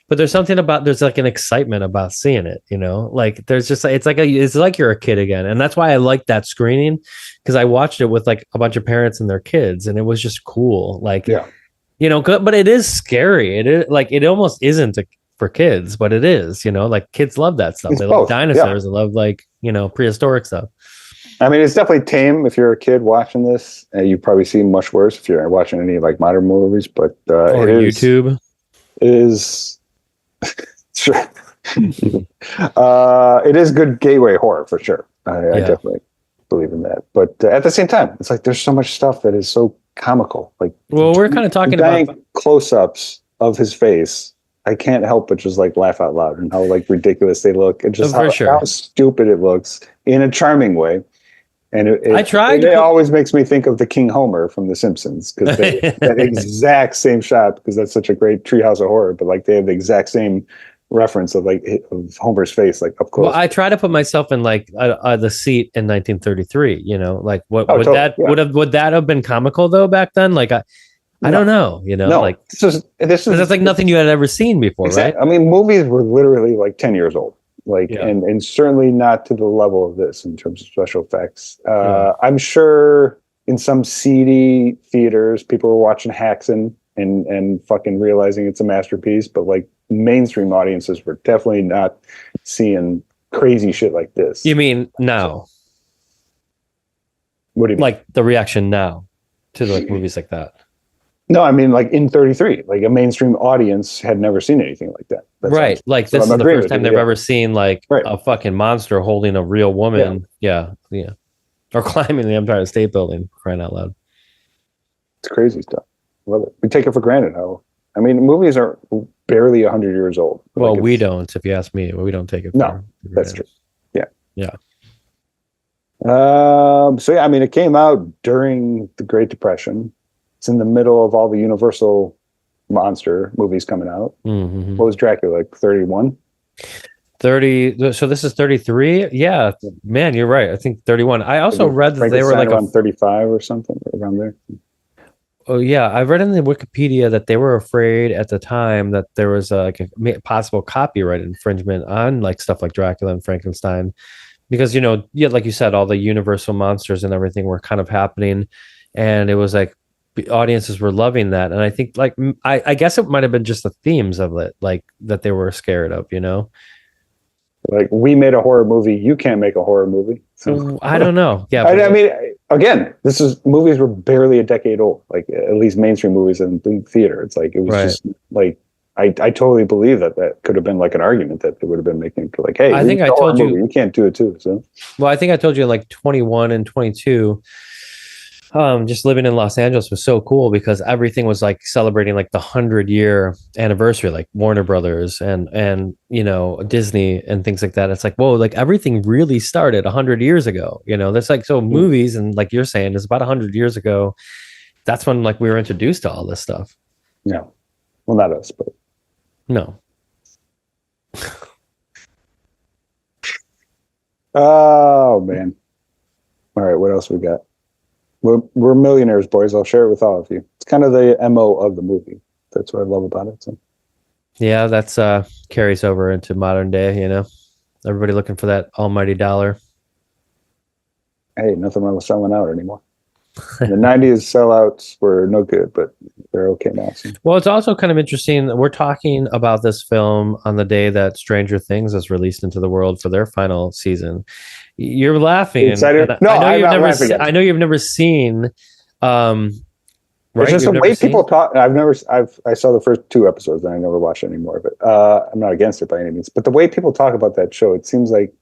But there's something about there's like an excitement about seeing it, like there's just it's like you're a kid again, and that's why I liked that screening because I watched it with like a bunch of parents and their kids, and it was just cool, like Yeah. but it is scary. It is like it almost isn't for kids, but it is, like kids love that stuff. It's They love both. Yeah. dinosaurs. They love like, prehistoric stuff. I mean, it's definitely tame if you're a kid watching this. You've probably seen much worse if you're watching any like modern movies, but Or YouTube. it is sure. It is good gateway horror for sure. I definitely believe in that. But at the same time, it's like there's so much stuff that is so comical. Like, Well, we're kind of talking about close-ups of his face. I can't help but just like laugh out loud and how like ridiculous they look, and just how stupid it looks in a charming way. And it always makes me think of the King Homer from The Simpsons because that exact same shot, because that's such a great Treehouse of Horror, but like they have the exact same reference of of Homer's face like up close. Well, I try to put myself in like the seat in 1933. Like what would that have been comical though back then? Like I don't know. No, like this is that's like nothing you had ever seen before, exactly. Right? I mean, movies were literally like 10 years old. And certainly not to the level of this in terms of special effects. I'm sure in some seedy theaters, people were watching Haxan and fucking realizing it's a masterpiece, but like mainstream audiences were definitely not seeing crazy shit like this. You mean now? What do you mean? Like the reaction now to like movies like that? No, I mean like in 33, like a mainstream audience had never seen anything like that. Right. Like this is the first time they've ever seen like a fucking monster holding a real woman. Yeah. Or climbing the Empire State Building, crying out loud. It's crazy stuff. Love it. We take it for granted. I mean, movies are barely 100 years old. Well, we don't, if you ask me. We don't take it for that's true. Yeah. So yeah, I mean, it came out during the Great Depression. It's in the middle of all the Universal monster movies coming out. Mm-hmm. What was Dracula, like 31? 30. So this is 33? Yeah, man, you're right. I think 31. I also read that they were like around 35 or something around there. Oh yeah, I read in the Wikipedia that they were afraid at the time that there was like a possible copyright infringement on like stuff like Dracula and Frankenstein, because like you said, all the Universal monsters and everything were kind of happening, and it was like audiences were loving that, and I think like I guess it might have been just the themes of it, like that they were scared of, Like, we made a horror movie, you can't make a horror movie. So I don't know. Yeah, I mean, again, movies were barely a decade old. Like at least mainstream movies in theater. It's like it was just like I totally believe that could have been like an argument that they would have been making for like, hey, I think I told you can't do it too. So I think I told you like 21 and 22. Just living in Los Angeles was so cool because everything was like celebrating like the 100-year anniversary, like Warner Brothers and Disney and things like that. It's like, whoa, like everything really started 100 years ago. That's like, so movies, and like you're saying, it's about 100 years ago. That's when like we were introduced to all this stuff. Yeah, well, not us, but no. Oh man! All right, what else we got? We're millionaires, boys. I'll share it with all of you. It's kind of the MO of the movie. That's what I love about it. So. Yeah, that's carries over into modern day. Everybody looking for that almighty dollar. Hey, nothing wrong with selling out anymore. In the 90s, sellouts were no good, but they're okay now. So. Well, it's also kind of interesting. We're talking about this film on the day that Stranger Things is released into the world for their final season. You're laughing. No, I know you've never seen. Right? It's just the way people talk. I saw the first 2 episodes and I never watched any more of it. I'm not against it by any means, but the way people talk about that show, it seems like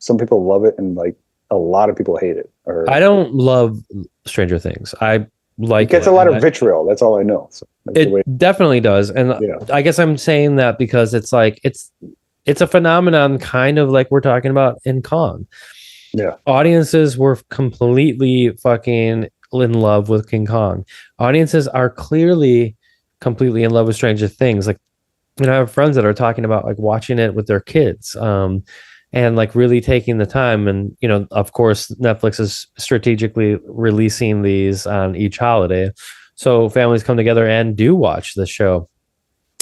some people love it and like a lot of people hate it. I don't love Stranger Things. I like it gets a lot of vitriol. That's all I know. So it definitely does, and I guess I'm saying that because it's like it's a phenomenon, kind of like we're talking about in Kong. Yeah, audiences were completely fucking in love with King Kong. Audiences are clearly completely in love with Stranger Things. Like, I have friends that are talking about like watching it with their kids. And like really taking the time, and of course Netflix is strategically releasing these on each holiday, so families come together and do watch the show.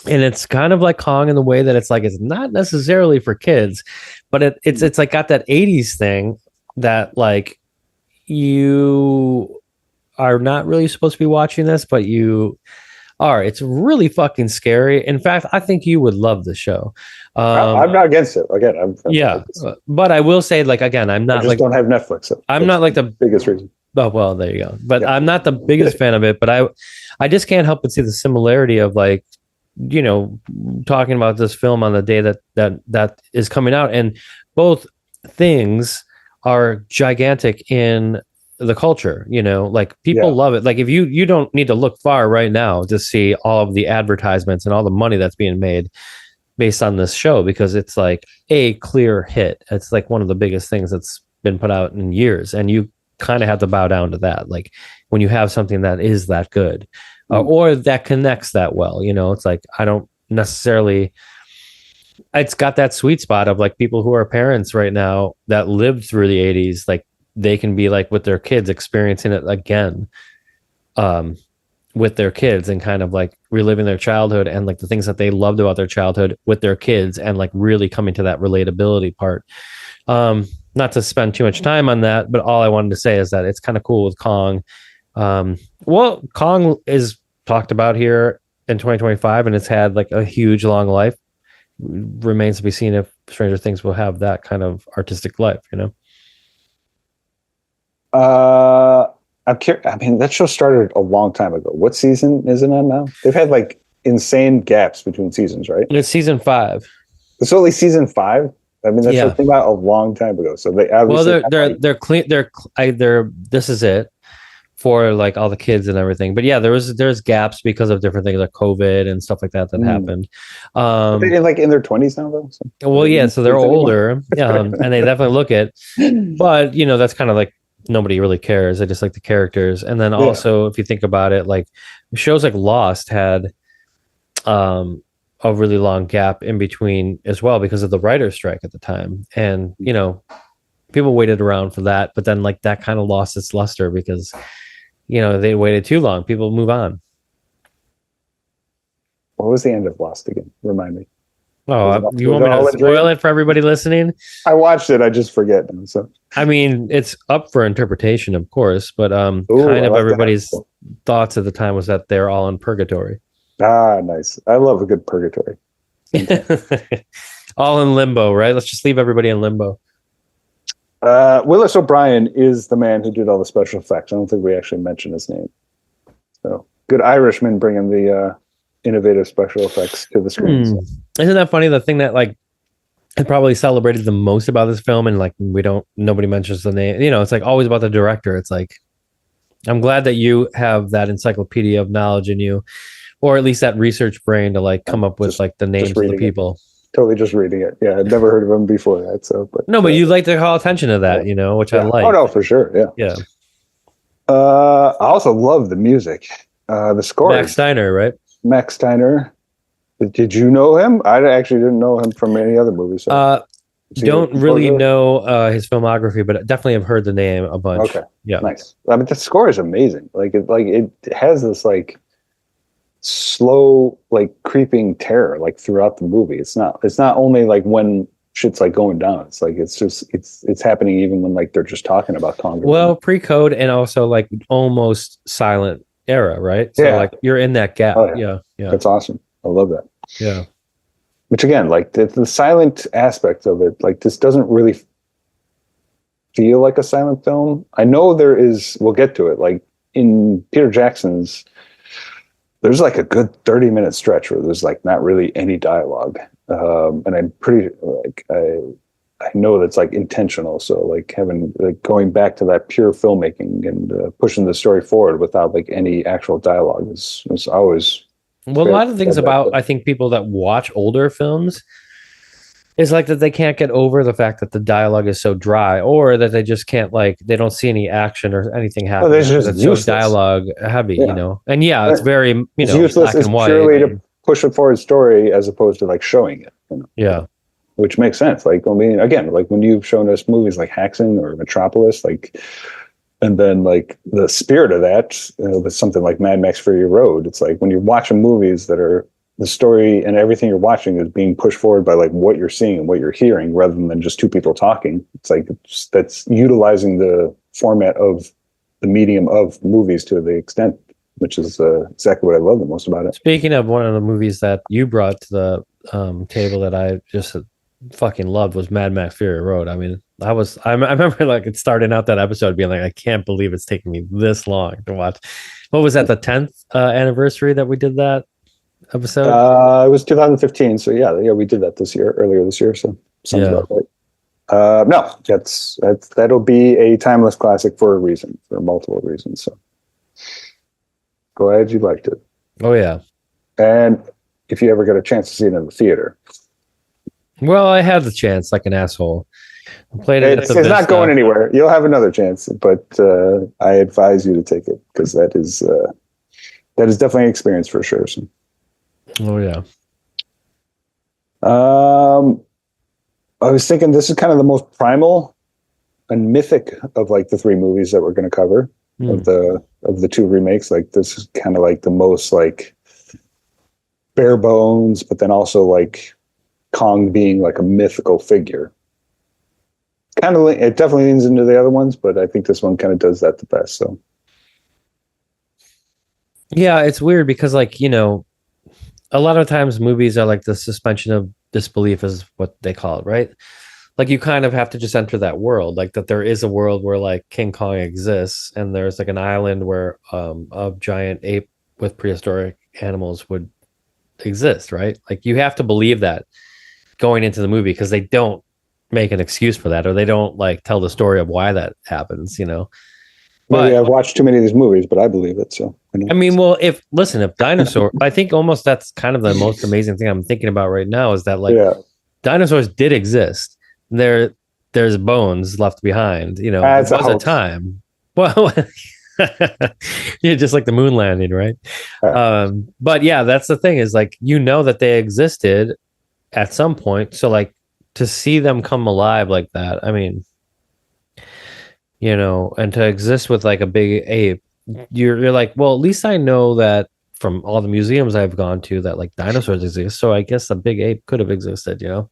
And it's kind of like Kong in the way that it's like it's not necessarily for kids, but it's like got that 80s thing that like you are not really supposed to be watching this, but you are. It's really fucking scary. In fact, I think you would love the show. I'm not against it. Again, but I will say, like, again, I'm not don't have Netflix. So I'm not like the biggest reason. Oh, well, there you go. But I'm not the biggest fan of it. But I just can't help but see the similarity of like, talking about this film on the day that is coming out, and both things are gigantic in the culture. Like people love it. Like if you don't need to look far right now to see all of the advertisements and all the money that's being made based on this show, because it's like a clear hit. It's like one of the biggest things that's been put out in years, and you kind of have to bow down to that. Like when you have something that is that good, or that connects that well, it's like, I don't necessarily, it's got that sweet spot of like people who are parents right now that lived through the 80s. Like they can be like with their kids experiencing it again, with their kids, and kind of like reliving their childhood and like the things that they loved about their childhood with their kids, and like really coming to that relatability part. Not to spend too much time on that, but all I wanted to say is that it's kind of cool with Kong. Well, Kong is talked about here in 2025, and it's had like a huge long life. remains to be seen if Stranger Things will have that kind of artistic life, you know? I'm curious. I mean, that show started a long time ago. What season is it on now? They've had like insane gaps between seasons, right? It's season 5. It's only season 5. I mean, that show Yeah. came out a long time ago, so they Well, obviously have, like, they're clean. They're this is it for like all the kids and everything. But yeah, there's gaps because of different things like COVID and stuff like that happened. are they like in their 20s now though? So Well, yeah, so they're kids anymore? older, and they definitely look it. But you know, that's kind of like nobody really cares. They just like the characters. And then also, if you think about it, like shows like Lost had a really long gap in between as well because of the writer's strike at the time. And you know, people waited around for that, but then like that kind of lost its luster because you know they waited too long. People move on. What was the end of Lost again? Remind me. Oh, you want me to spoil it for everybody listening? I watched it. I just forget now. So I mean, it's up for interpretation, of course, but Ooh, kind I of like everybody's that. thoughts at the time was that they're all in purgatory. Ah, nice. I love a good purgatory. All in limbo, right? Let's just leave everybody in limbo. Willis O'Brien is the man who did all the special effects. I don't think we actually mentioned his name. So good Irishman bringing the innovative special effects to the screen. So. Isn't that funny? The thing that like it probably celebrated the most about this film, and like nobody mentions the name. You know, it's like always about the director. It's like I'm glad that you have that encyclopedia of knowledge in you, or at least that research brain to like come up with like the names of the people. Totally just reading it. Yeah, I'd never heard of him before that. So, but no, but you like to call attention to that, you know, which I like. Oh no, for sure. Yeah, yeah. I also love the music. The score. Max Steiner, right? Max Steiner. Did you know him? I actually didn't know him from any other movies. So. Don't really know his filmography, but definitely have heard the name a bunch. Okay, yeah, nice. I mean, the score is amazing. It has this like slow, like creeping terror like throughout the movie. It's not only like when shit's like going down. It's like it's happening even when like they're just talking about Congo. Well, pre-code and also like almost silent era, right? So like you're in that gap. Oh, yeah. That's awesome. I love that. Yeah. Which again, like the silent aspect of it, like this doesn't really feel like a silent film. I know there is. We'll get to it. Like in Peter Jackson's, there's like a good 30-minute stretch where there's like not really any dialogue, and I'm pretty like I know that's like intentional. So like having like going back to that pure filmmaking and pushing the story forward without like any actual dialogue is always. Well, a lot of things about I think people that watch older films is like that they can't get over the fact that the dialogue is so dry, or that they just can't like they don't see any action or anything happen. It's just so dialogue heavy, you know. And yeah, it's very it's useless. Black and white. Purely to push a forward story as opposed to like showing it. You know? Yeah, which makes sense. Like I mean, again, like when you've shown us movies like Haxan or Metropolis, like. And then, like the spirit of that, with something like Mad Max Fury Road, it's like when you're watching movies that are the story and everything you're watching is being pushed forward by like what you're seeing and what you're hearing, rather than just two people talking. It's like that's utilizing the format of the medium of movies to the extent, which is exactly what I love the most about it. Speaking of one of the movies that you brought to the table that I just fucking loved was Mad Max Fury Road. I mean, I remember like it starting out that episode being like, I can't believe it's taking me this long to watch. What was that, the 10th anniversary that we did that episode? It was 2015. So yeah, we did that earlier this year. So sounds about right. No, that'll be a timeless classic for a reason, for multiple reasons. So glad you liked it. Oh yeah. And if you ever get a chance to see it in the theater. Well, I had the chance, like an asshole. I played it. It's not going anywhere. You'll have another chance, but I advise you to take it because that is definitely an experience for sure. So. Oh yeah. I was thinking this is kind of the most primal and mythic of like the three movies that we're going to cover of the two remakes. Like this is kind of like the most like bare bones, but then also like Kong being like a mythical figure. It definitely leans into the other ones, but I think this one kind of does that the best. So, yeah, it's weird because, like, you know, a lot of times movies are like the suspension of disbelief is what they call it, right? Like you kind of have to just enter that world, like that there is a world where like King Kong exists and there's like an island where a giant ape with prehistoric animals would exist, right? Like you have to believe that going into the movie because they don't make an excuse for that or they don't like tell the story of why that happens, you know. Maybe But I've watched too many of these movies, but I believe it. So I mean, well, if dinosaur, I think almost that's kind of the most amazing thing I'm thinking about right now is that like yeah, dinosaurs did exist. There's bones left behind. You know, there that's a was a hoax. time. Well, yeah, just like the moon landing, right? But yeah, that's the thing is like you know that they existed at some point. So like to see them come alive like that, I mean, you know, and to exist with like a big ape, you're like, well, at least I know that from all the museums I've gone to that like dinosaurs exist. So I guess a big ape could have existed, you know?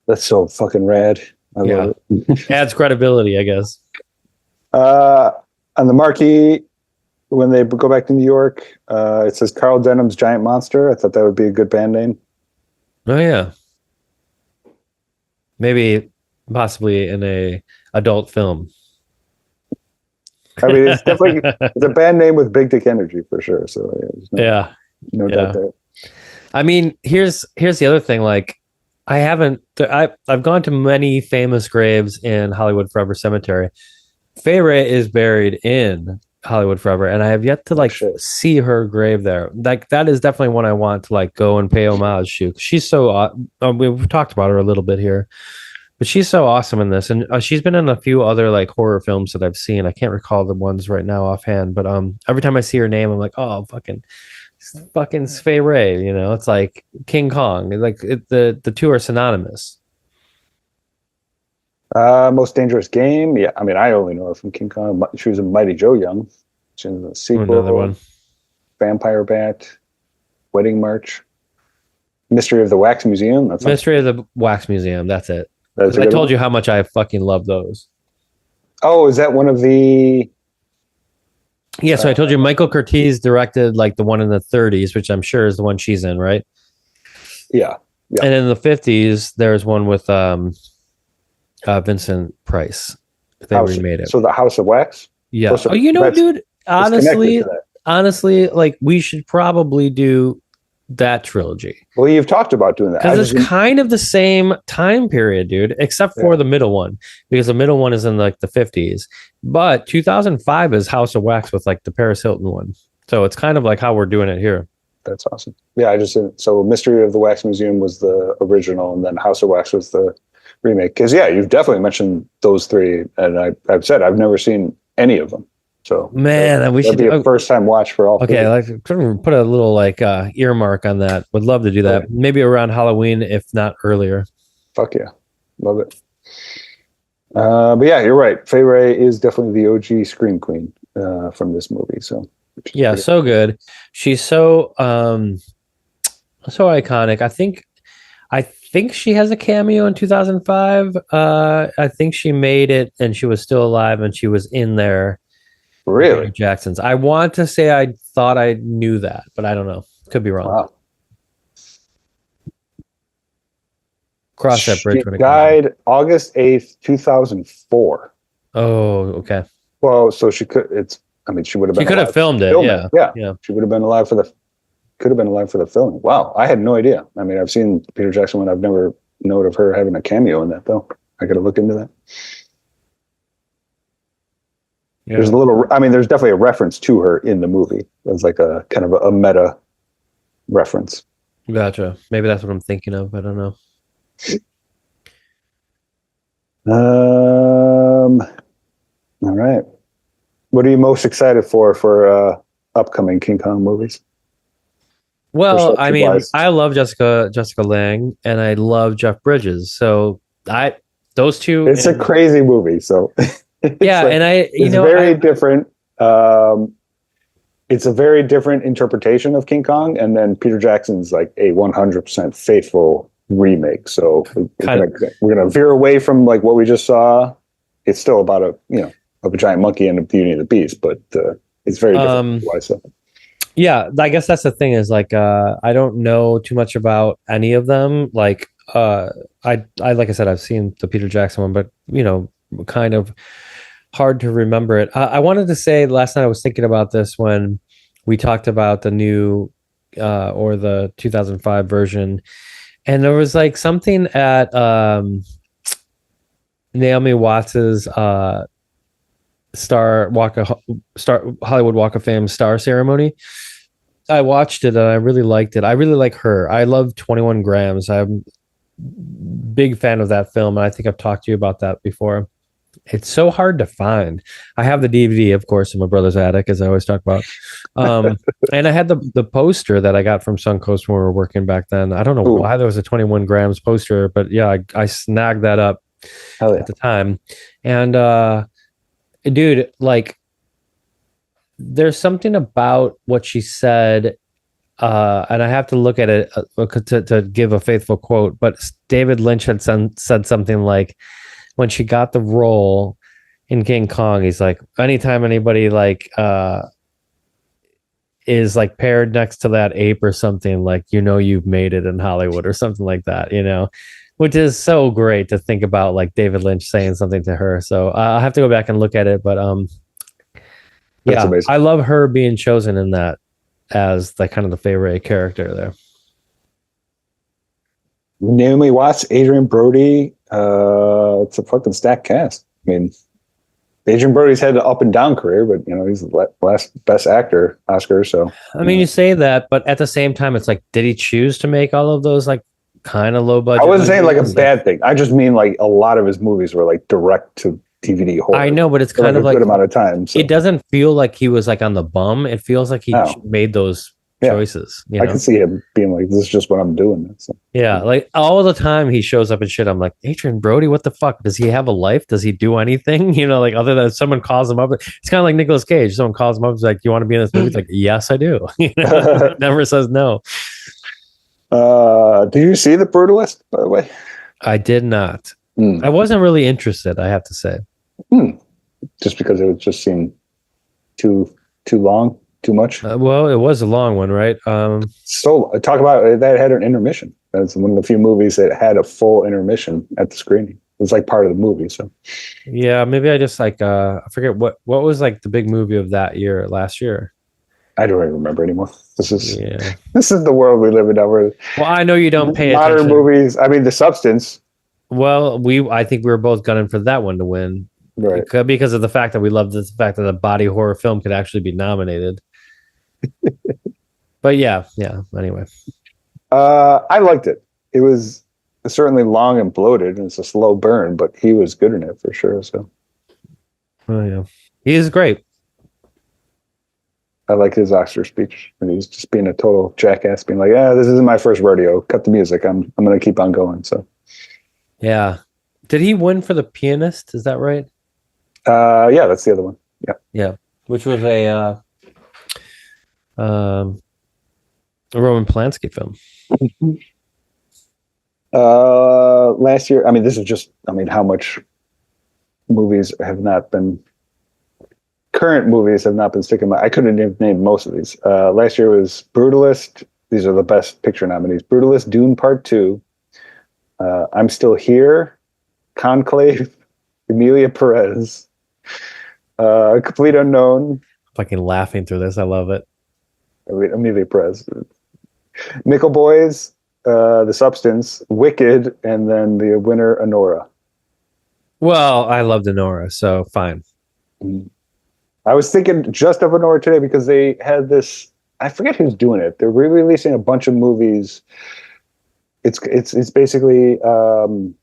That's so fucking rad. I Yeah. love it. Adds credibility, I guess. uh, on the marquee, when they go back to New York, it says Carl Denham's Giant Monster. I thought that would be a good band name. Oh yeah. Maybe possibly in a adult film. I mean, it's definitely it's a band name with big dick energy for sure. So yeah, there's Yeah. no Yeah. doubt there. I mean, here's the other thing. Like, I've gone to many famous graves in Hollywood Forever Cemetery. Fay Wray is buried in Hollywood Forever, and I have yet to like shit. see her grave there. Like, that is definitely one I want to like go and pay homage to. She's so we've talked about her a little bit here, but she's so awesome in this, and she's been in a few other like horror films that I've seen. I can't recall the ones right now offhand, but every time I see her name, I'm like, oh, fucking Fay Wray, you know, it's like King Kong. Like the two are synonymous. Most Dangerous Game. Yeah, I mean, I only know her from King Kong. She was in Mighty Joe Young. She's in the sequel. Another one. Vampire Bat, Wedding March, Mystery of the Wax Museum. That's Mystery of the Wax Museum. That's it. That's I told you how much I fucking love those. Oh, is that one of the? Yeah, so I told you Michael Curtiz directed like the one in the 30s, which I'm sure is the one she's in, right? Yeah. And in the 50s, there's one with Vincent Price. They remade it. So the House of Wax. Yeah. Oh, you know, dude. Honestly, like we should probably do that trilogy. Well, you've talked about doing that because it's kind of the same time period, dude, except for the middle one, because the middle one is in like the 50s. But 2005 is House of Wax with like the Paris Hilton one. So it's kind of like how we're doing it here. That's awesome. Yeah, so Mystery of the Wax Museum was the original, and then House of Wax was the remake. Because you've definitely mentioned those three, and I've said I've never seen any of them. So man, we should be a first time watch for all. Okay, like put a little like earmark on that. Would love to do that. Maybe around Halloween, if not earlier. Fuck yeah, love it. But yeah, you're right. Fay Wray is definitely the OG Scream Queen from this movie. So yeah, so good. She's so iconic. I think she has a cameo in 2005. I think she made it, and she was still alive, and she was in there. Really? Jackson's. I want to say I thought I knew that, but I don't know. Could be wrong. Wow. Cross that bridge. She died August 8th, 2004. Oh, okay. Well, so she could. She would have been. She could have filmed it. Yeah. She would have been alive for the. Could have been alive for the film. Wow, I had no idea. I mean, I've seen Peter Jackson one. I've never known of her having a cameo in that though. I got to look into that. Yeah. There's definitely a reference to her in the movie. There's like a kind of a meta reference. Gotcha. Maybe that's what I'm thinking of. I don't know. All right. What are you most excited for upcoming King Kong movies? Well, I mean, I love Jessica Lange and I love Jeff Bridges. So those two. It's a crazy movie. So yeah, like, it's very different. It's a very different interpretation of King Kong, and then Peter Jackson's like a 100% faithful remake. So we're gonna veer away from like what we just saw. It's still about a giant monkey and the Beauty and the Beast, but it's very different. Yeah, I guess that's the thing is like I don't know too much about any of them. Like I like I said, I've seen the Peter Jackson one, but kind of hard to remember it. I wanted to say last night I was thinking about this when we talked about the new or the 2005 version, and there was like something at Naomi Watts's Star Hollywood Walk of Fame star ceremony. I watched it and I really liked it. I really like her. I love 21 Grams. I'm big fan of that film, and I think I've talked to you about that before. It's so hard to find. I have the DVD, of course, in my brother's attic, as I always talk about. Um, and I had the poster that I got from Suncoast when we were working back then. I don't know Ooh, why there was a 21 Grams poster, but yeah, I snagged that up hell yeah. at the time. And dude, like there's something about what she said, and I have to look at it to give a faithful quote, but David Lynch had said something like, when she got the role in King Kong, he's like, anytime anybody like is like paired next to that ape or something, like you've made it in Hollywood or something like that, which is so great to think about, like David Lynch saying something to her. So I'll have to go back and look at it, but That's yeah, amazing. I love her being chosen in that as the kind of the favorite character there. Naomi Watts, Adrian Brody. It's a fucking stacked cast. I mean, Adrian Brody's had an up and down career, but he's the last best actor Oscar. So I mean, you say that, but at the same time, it's like, did he choose to make all of those like kind of low I budget wasn't saying like a movies? Like, bad thing. I just mean like a lot of his movies were like direct to DVD I horror know, but it's for like kind a of good like amount of time. So it doesn't feel like he was like on the bum. It feels like he no, made those yeah, choices, I can see him being like, "This is just what I'm doing." So, Yeah, like all the time he shows up and shit. I'm like, Adrian Brody, what the fuck? Does he have a life? Does he do anything? Like other than someone calls him up. It's kind of like Nicolas Cage. Someone calls him up, is like, "You want to be in this movie?" He's like, "Yes, I do." Never says no. do you see The Brutalist, by the way? I did not. I Mm. wasn't really interested, I have to say. Mm. Just because it would just seem too long, too much. Well, it was a long one, right? So talk about that had an intermission. That's one of the few movies that had a full intermission at the screening. It was like part of the movie. So Yeah, maybe I just like I forget what was like the big movie of that year, last year. I don't even remember anymore. This is Yeah. this is the world we live in now. Where Well, I know you don't pay modern attention. movies. I mean, The Substance, Well, I think we were both gunning for that one to win. right? Because of the fact that we love the fact that a body horror film could actually be nominated. But yeah. Anyway, I liked it. It was certainly long and bloated, and it's a slow burn, but he was good in it for sure. So oh yeah, he is great. I like his Oscar speech, and he's just being a total jackass, being like, "Yeah, this isn't my first rodeo. Cut the music. I'm going to keep on going." So Yeah, did he win for The Pianist? Is that right? yeah, that's the other one. Yeah. Yeah, which was um, a Roman Polanski film. Last year, I mean, this is just, I mean, how much movies have not been, current movies have not been sticking my, I couldn't even name most of these. Last year was Brutalist. These are the best picture nominees. Brutalist, Dune Part 2, I'm Still Here, Conclave, Emilia Perez, Complete Unknown, Fucking laughing through this, I love it. Emilia Perez, Nickel Boys, The Substance, Wicked, and then the winner, Honora. Well, I love Denora, so fine. I was thinking just of Honora today because they had this. I forget who's doing it. They're re-releasing a bunch of movies. It's basically the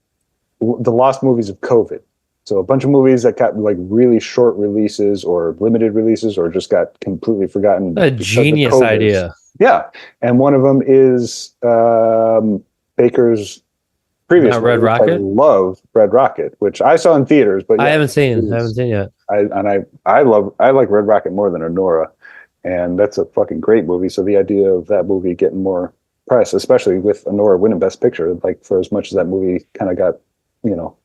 lost movies of COVID. So a bunch of movies that got like really short releases or limited releases or just got completely forgotten. A genius idea. Yeah, and one of them is Baker's previous Not Red movie, which Rocket? I love Red Rocket, which I saw in theaters, but I yeah, haven't seen yet. I like Red Rocket more than Honora, and that's a fucking great movie. So the idea of that movie getting more press, especially with Honora winning Best Picture, like for as much as that movie kind of got, you know,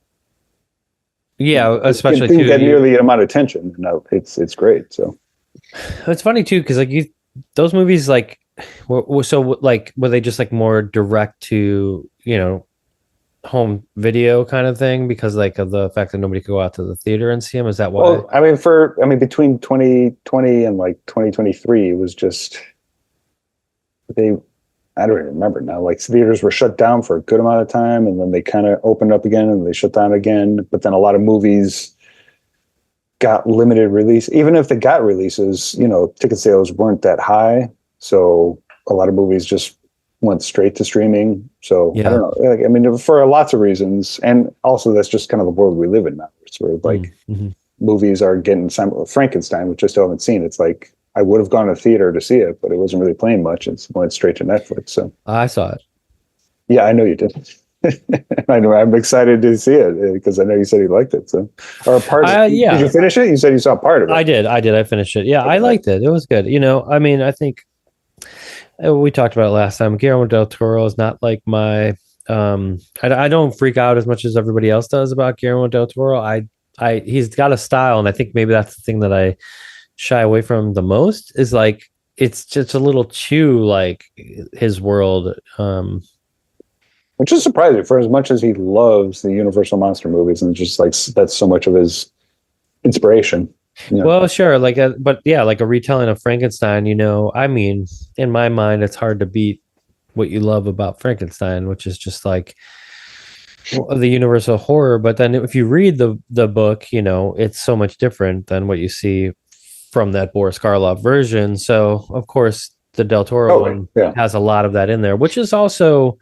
Yeah, it especially didn't too. get nearly the amount of attention. No, it's great. So It's funny too because like those movies like were they just like more direct to, home video kind of thing because like of the fact that nobody could go out to the theater and see them? Is that why? Well, I mean, between 2020 and like 2023, it was just they. I don't even remember now. Like theaters were shut down for a good amount of time, and then they kind of opened up again, and they shut down again. But then a lot of movies got limited release. Even if they got releases, ticket sales weren't that high, so a lot of movies just went straight to streaming. So I don't know. Like, I mean, for lots of reasons, and also that's just kind of the world we live in now. It's where like movies are getting Frankenstein, which I still haven't seen. It's like I would have gone to theater to see it, but it wasn't really playing much. It's went straight to Netflix. So I saw it. Yeah, I know you did. I know. I'm excited to see it because I know you said you liked it. So, or part of it. Yeah. Did you finish it? You said you saw part of it. I did. I finished it. Yeah, I liked it. It was good. I mean, I think we talked about it last time. Guillermo del Toro is not like my. I don't freak out as much as everybody else does about Guillermo del Toro. He's got a style, and I think maybe that's the thing that I shy away from the most. Is like it's just a little too like his world. Which is surprising for as much as he loves the Universal monster movies, and just like that's so much of his inspiration. Well, sure, but yeah, like a retelling of Frankenstein. I mean, in my mind, it's hard to beat what you love about Frankenstein, which is just like the universal horror. But then, if you read the book, it's so much different than what you see from that Boris Karloff version. So, of course, the Del Toro one has a lot of that in there, which is also.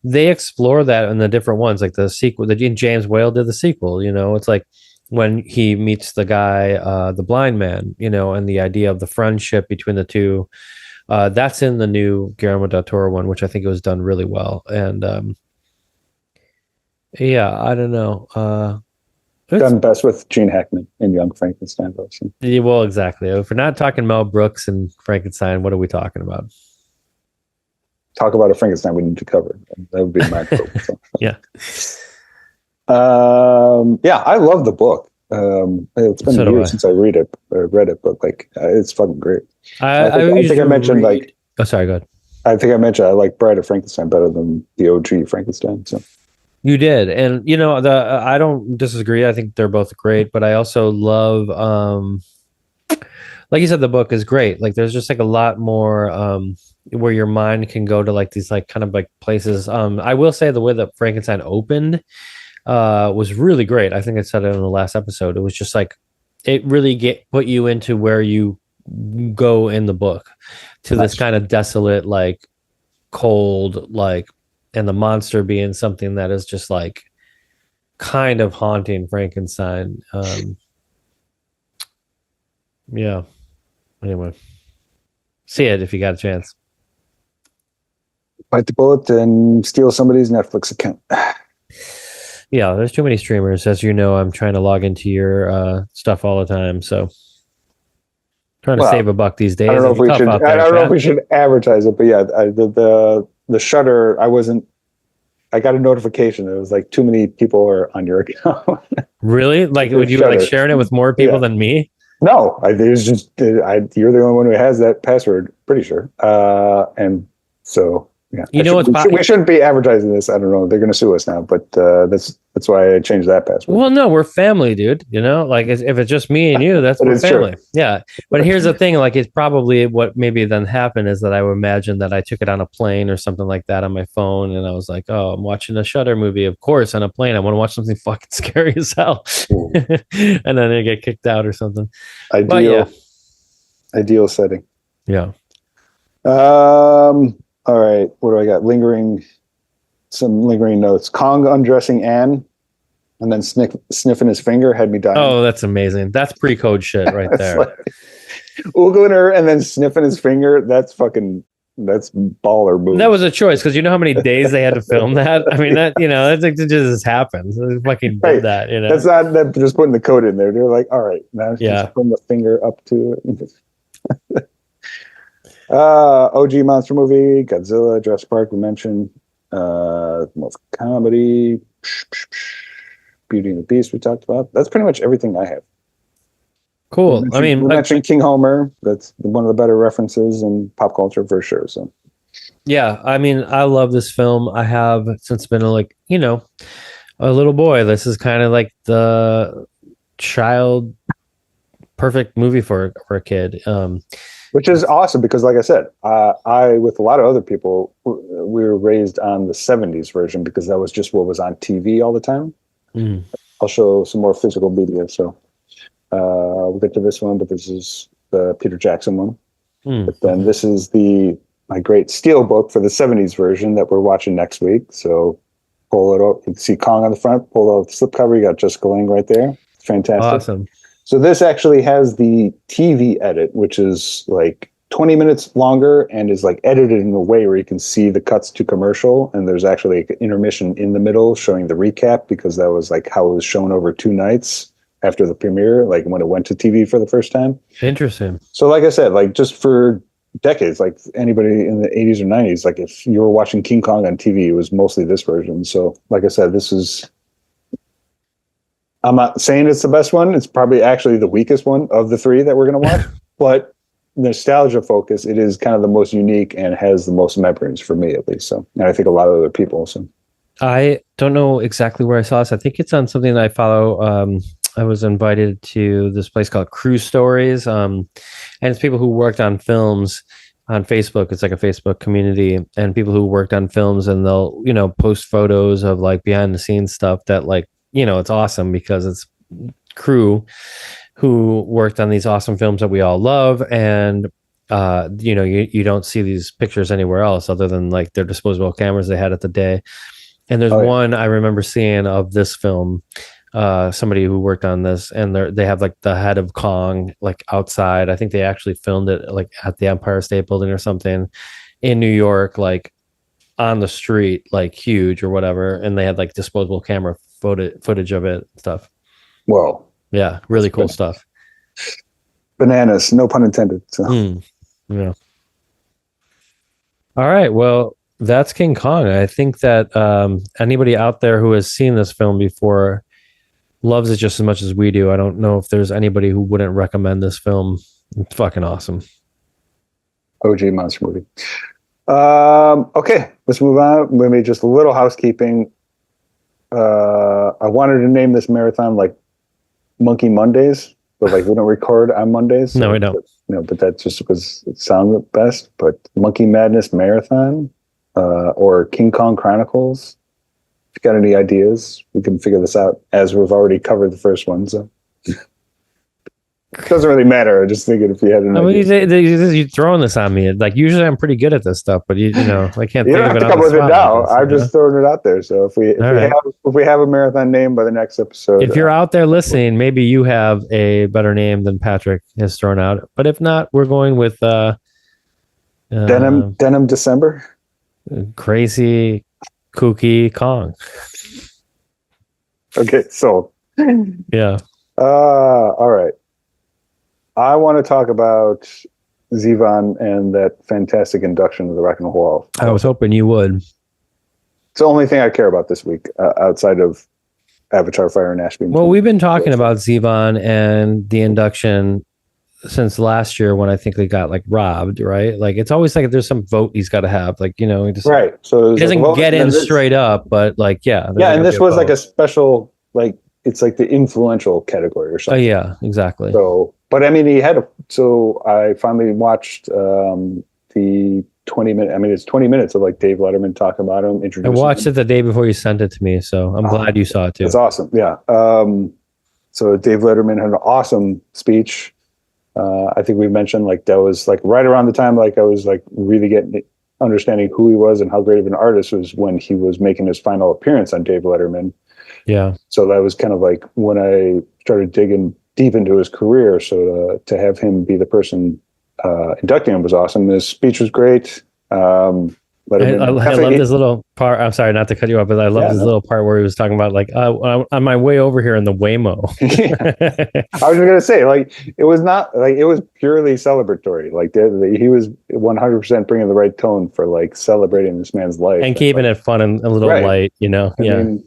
They explore that in the different ones, like the sequel. James Whale did the sequel. It's like when he meets the guy, the blind man, and the idea of the friendship between the two. That's in the new Guillermo del Toro one, which I think it was done really well. And yeah, I don't know. Done best with Gene Hackman in Young Frankenstein. So. Yeah, well, exactly. If we're not talking Mel Brooks and Frankenstein, what are we talking about? Talk about a Frankenstein we need to cover. That would be my quote. So. Yeah. Yeah, I love the book. It's been years since I read it, but like it's fucking great. I think I mentioned like. Oh, sorry. Go ahead. I think I mentioned I like Bride of Frankenstein better than the OG Frankenstein. So you did, and I don't disagree. I think they're both great, but I also love, like you said, the book is great. Like there's just like a lot more. Where your mind can go to like these like kind of like places. I will say the way that Frankenstein opened was really great. I think I said it in the last episode. It was just like it really put you into where you go in the book to this kind of desolate, like cold, like, and the monster being something that is just like kind of haunting Frankenstein. Yeah. Anyway, see it if you got a chance. Bite the bullet and steal somebody's Netflix account. Yeah, there's too many streamers. As you know, I'm trying to log into your stuff all the time. So trying to save a buck these days. I don't know if we should advertise it, but yeah, the Shudder, I got a notification. It was like too many people are on your account. Really? Like would you like sharing it with more people than me? No, there's just you're the only one who has that password, pretty sure. And so yeah, we shouldn't be advertising this. I don't know. They're going to sue us now, but that's why I changed that password. Well, no, we're family, dude. Like if it's just me and you, that's we're family. True. Yeah. But here's the thing: like it's probably what maybe then happened is that I would imagine that I took it on a plane or something like that on my phone, and I was like, oh, I'm watching a Shudder movie, of course, on a plane. I want to watch something fucking scary as hell, and then I get kicked out or something. Ideal setting. Yeah. All right, what do I got? Some lingering notes. Kong undressing Anne and then sniffing his finger had me dying. Oh, that's amazing. That's pre-code shit right there. Like, oogling her and then sniffing his finger. That's baller move. That was a choice because you know how many days they had to film that? I mean, that just happens. They fucking did that, That's not them just putting the code in there. They're like, all right, now just putting the finger up to it. OG monster movie, Godzilla, Jurassic Park, we mentioned. Most comedy, Beauty and the Beast, we talked about. That's pretty much everything I have. Cool. I mean, we mentioned King Homer. That's one of the better references in pop culture for sure. So yeah, I mean, I love this film. I have since been like, a little boy. This is kind of like the child perfect movie for a kid. which is awesome because, like I said, I with a lot of other people, we were raised on the '70s version because that was just what was on TV all the time. Mm. I'll show some more physical media. So we'll get to this one, but this is the Peter Jackson one. But then this is my great steel book for the '70s version that we're watching next week. So pull it up. You can see Kong on the front. Pull out the slipcover. You got Jessica Lange right there. It's fantastic. Awesome. So this actually has the TV edit, which is like 20 minutes longer and is like edited in a way where you can see the cuts to commercial. And there's actually an intermission in the middle showing the recap because that was like how it was shown over 2 nights after the premiere, like when it went to TV for the first time. Interesting. So like I said, like just for decades, like anybody in the 80s or 90s, like if you were watching King Kong on TV, it was mostly this version. So like I said, I'm not saying it's the best one. It's probably actually the weakest one of the 3 that we're going to watch. But nostalgia focus, it is kind of the most unique and has the most memories for me, at least. So, and I think a lot of other people. So, I don't know exactly where I saw this. I think it's on something that I follow. I was invited to this place called Cruise Stories, and it's people who worked on films on Facebook. It's like a Facebook community, and people who worked on films, and they'll post photos of like behind the scenes stuff that like. It's awesome because it's crew who worked on these awesome films that we all love. And, you don't see these pictures anywhere else other than like their disposable cameras they had at the day. And there's one I remember seeing of this film, somebody who worked on this, and they have like the head of Kong, like outside. I think they actually filmed it like at the Empire State Building or something in New York, like on the street, like huge or whatever. And they had like disposable camera footage of it and stuff. Whoa. Yeah, really cool stuff. Bananas, no pun intended. So. Yeah. All right. Well, that's King Kong. I think that anybody out there who has seen this film before loves it just as much as we do. I don't know if there's anybody who wouldn't recommend this film. It's fucking awesome. OG monster movie. Okay, let's move on. Maybe just a little housekeeping. I wanted to name this marathon like Monkey Mondays, but like we don't record on Mondays. So, no, we don't. But that's just because it sounded best. But Monkey Madness Marathon, or King Kong Chronicles. If you got any ideas, we can figure this out as we've already covered the first one. So it doesn't really matter. I just thinking if you had an idea. You're throwing this on me. Like usually I'm pretty good at this stuff, but I can't think of it. You don't have to come with it now. I'm just throwing it out there. So if we have a marathon name by the next episode, if you're out there listening, maybe you have a better name than Patrick has thrown out. But if not, we're going with Denim December. Crazy kooky Kong. Okay, so yeah. All right. I want to talk about Zevon and that fantastic induction of the Rock and Roll Hall. I was hoping you would. It's the only thing I care about this week, outside of Avatar: Fire and Ash. Well, we've been talking about Zevon and the induction since last year when I think they got like robbed, right? Like it's always like there's some vote he's got to have, like he just right. So he doesn't get in straight up, but like yeah. And this was like a special, like it's like the influential category or something. Yeah, exactly. So, but I mean, so I finally watched the 20-minute. I mean, it's 20 minutes of like Dave Letterman talking about him. I watched it the day before you sent it to me, so I'm glad you saw it too. It's awesome. Yeah. So Dave Letterman had an awesome speech. I think we mentioned like that was like right around the time like I was like really understanding who he was and how great of an artist was when he was making his final appearance on Dave Letterman. Yeah. So that was kind of like when I started digging deep into his career. So to have him be the person inducting him was awesome. His speech was great. I love this little part. I'm sorry not to cut you off, but I love this little part where he was talking about like on my way over here in the Waymo. I was going to say like it was not like it was purely celebratory. Like he was 100% bringing the right tone for like celebrating this man's life and keeping it fun and a little light, I mean,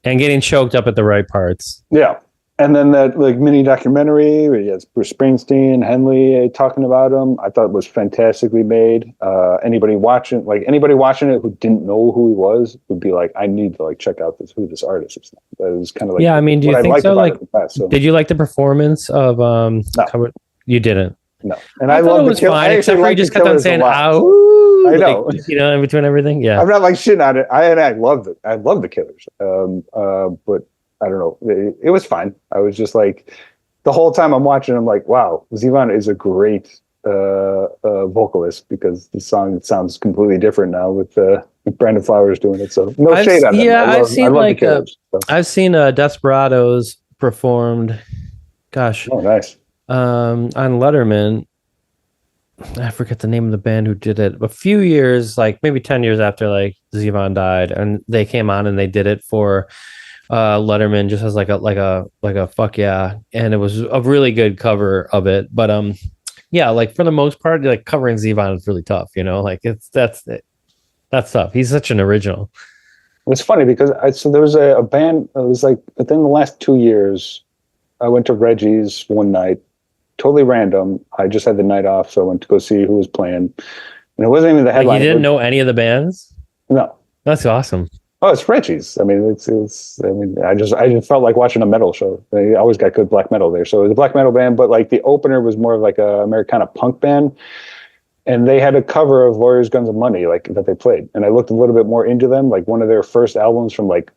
and getting choked up at the right parts. Yeah. And then that like mini documentary where he has Bruce Springsteen, Henley talking about him, I thought it was fantastically made. Anybody watching it who didn't know who he was would be like, I need to like check out who this artist is. That was kind of like Yeah, I mean, do what you I think liked so? about Like, it in the past. So did you like the performance of no, You didn't. no, and I I thought love it was fine, I except actually for he like just the kept on Killers a saying lot. "ow," I like, know. in between everything. Yeah, I'm not like shitting on it. I loved it. I love the Killers. But I don't know. It was fine. I was just like, the whole time I'm watching, I'm like, wow, Zevon is a great vocalist, because the song sounds completely different now with Brandon Flowers doing it. So no shade on them. Yeah, I love the Killers. So. I've seen Desperados performed. Gosh, Oh, nice. on Letterman. I forget the name of the band who did it. A few years, like maybe 10 years after like Zevon died, and they came on and they did it for Letterman, just as like a fuck yeah, and it was a really good cover of it. But yeah, like for the most part, like covering Zevon is really tough, like that's tough. He's such an original. It's funny because so there was a band. It was like within the last 2 years, I went to Reggie's one night, totally random. I just had the night off, so I went to go see who was playing, and it wasn't even the headline. Like, you didn't know any of the bands? No, that's awesome. Oh, it's Reggie's. I mean, it's. I mean, I just felt like watching a metal show. They always got good black metal there, so it was a black metal band. But like the opener was more of like a Americana punk band, and they had a cover of Lawyers, Guns, and Money like that they played. And I looked a little bit more into them. Like one of their first albums from like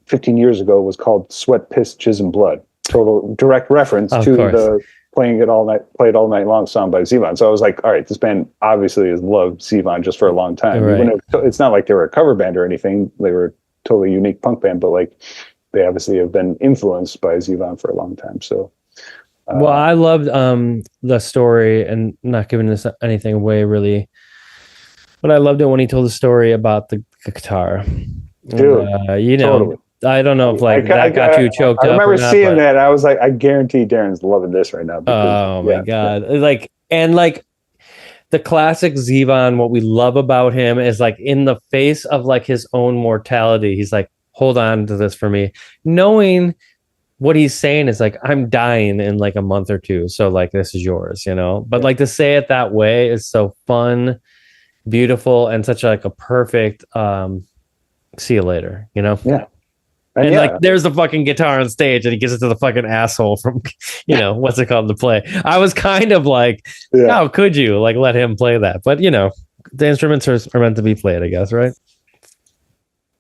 15 years ago was called Sweat, Piss, Jizz, and Blood. Total direct reference to the played all night long song by Zevon. So I was like, all right, this band obviously has loved Zevon just for a long time. Right. It's not like they were a cover band or anything. They were a totally unique punk band, but like they obviously have been influenced by Zevon for a long time. So well, I loved the story, and not giving this anything away really, but I loved it when he told the story about the guitar. Dude, totally. I don't know if like that got you choked up. I remember seeing that. I was like, I guarantee Darren's loving this right now. Oh my God. Like, and like the classic Zevon, what we love about him is like in the face of like his own mortality, he's like, hold on to this for me. Knowing what he's saying is like, I'm dying in like a month or two. So like, this is yours, But like to say it that way is so fun, beautiful, and such like a perfect see you later, Yeah. And like, there's the fucking guitar on stage, and he gives it to the fucking asshole from, what's it called, to play. I was kind of like, how could you like let him play that? But the instruments are meant to be played, I guess, right?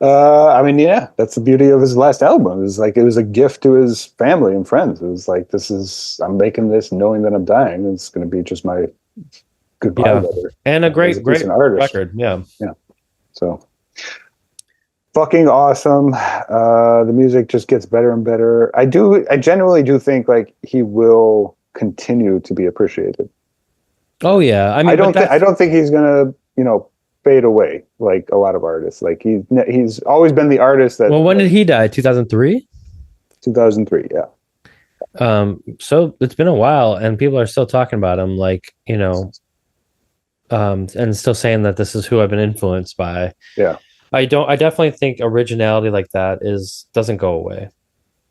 I mean, yeah, that's the beauty of his last album. It was like, it was a gift to his family and friends. It was like, I'm making this knowing that I'm dying. It's going to be just my goodbye letter. And a great record. Yeah. So. Fucking awesome. The music just gets better and better. I genuinely do think like he will continue to be appreciated. Oh yeah. I mean, I don't think he's gonna, fade away like a lot of artists. Like he's always been the artist that. Well, when did he die? 2003? 2003, yeah. So it's been a while, and people are still talking about him, like, and still saying that this is who I've been influenced by. Yeah. I definitely think originality like that doesn't go away.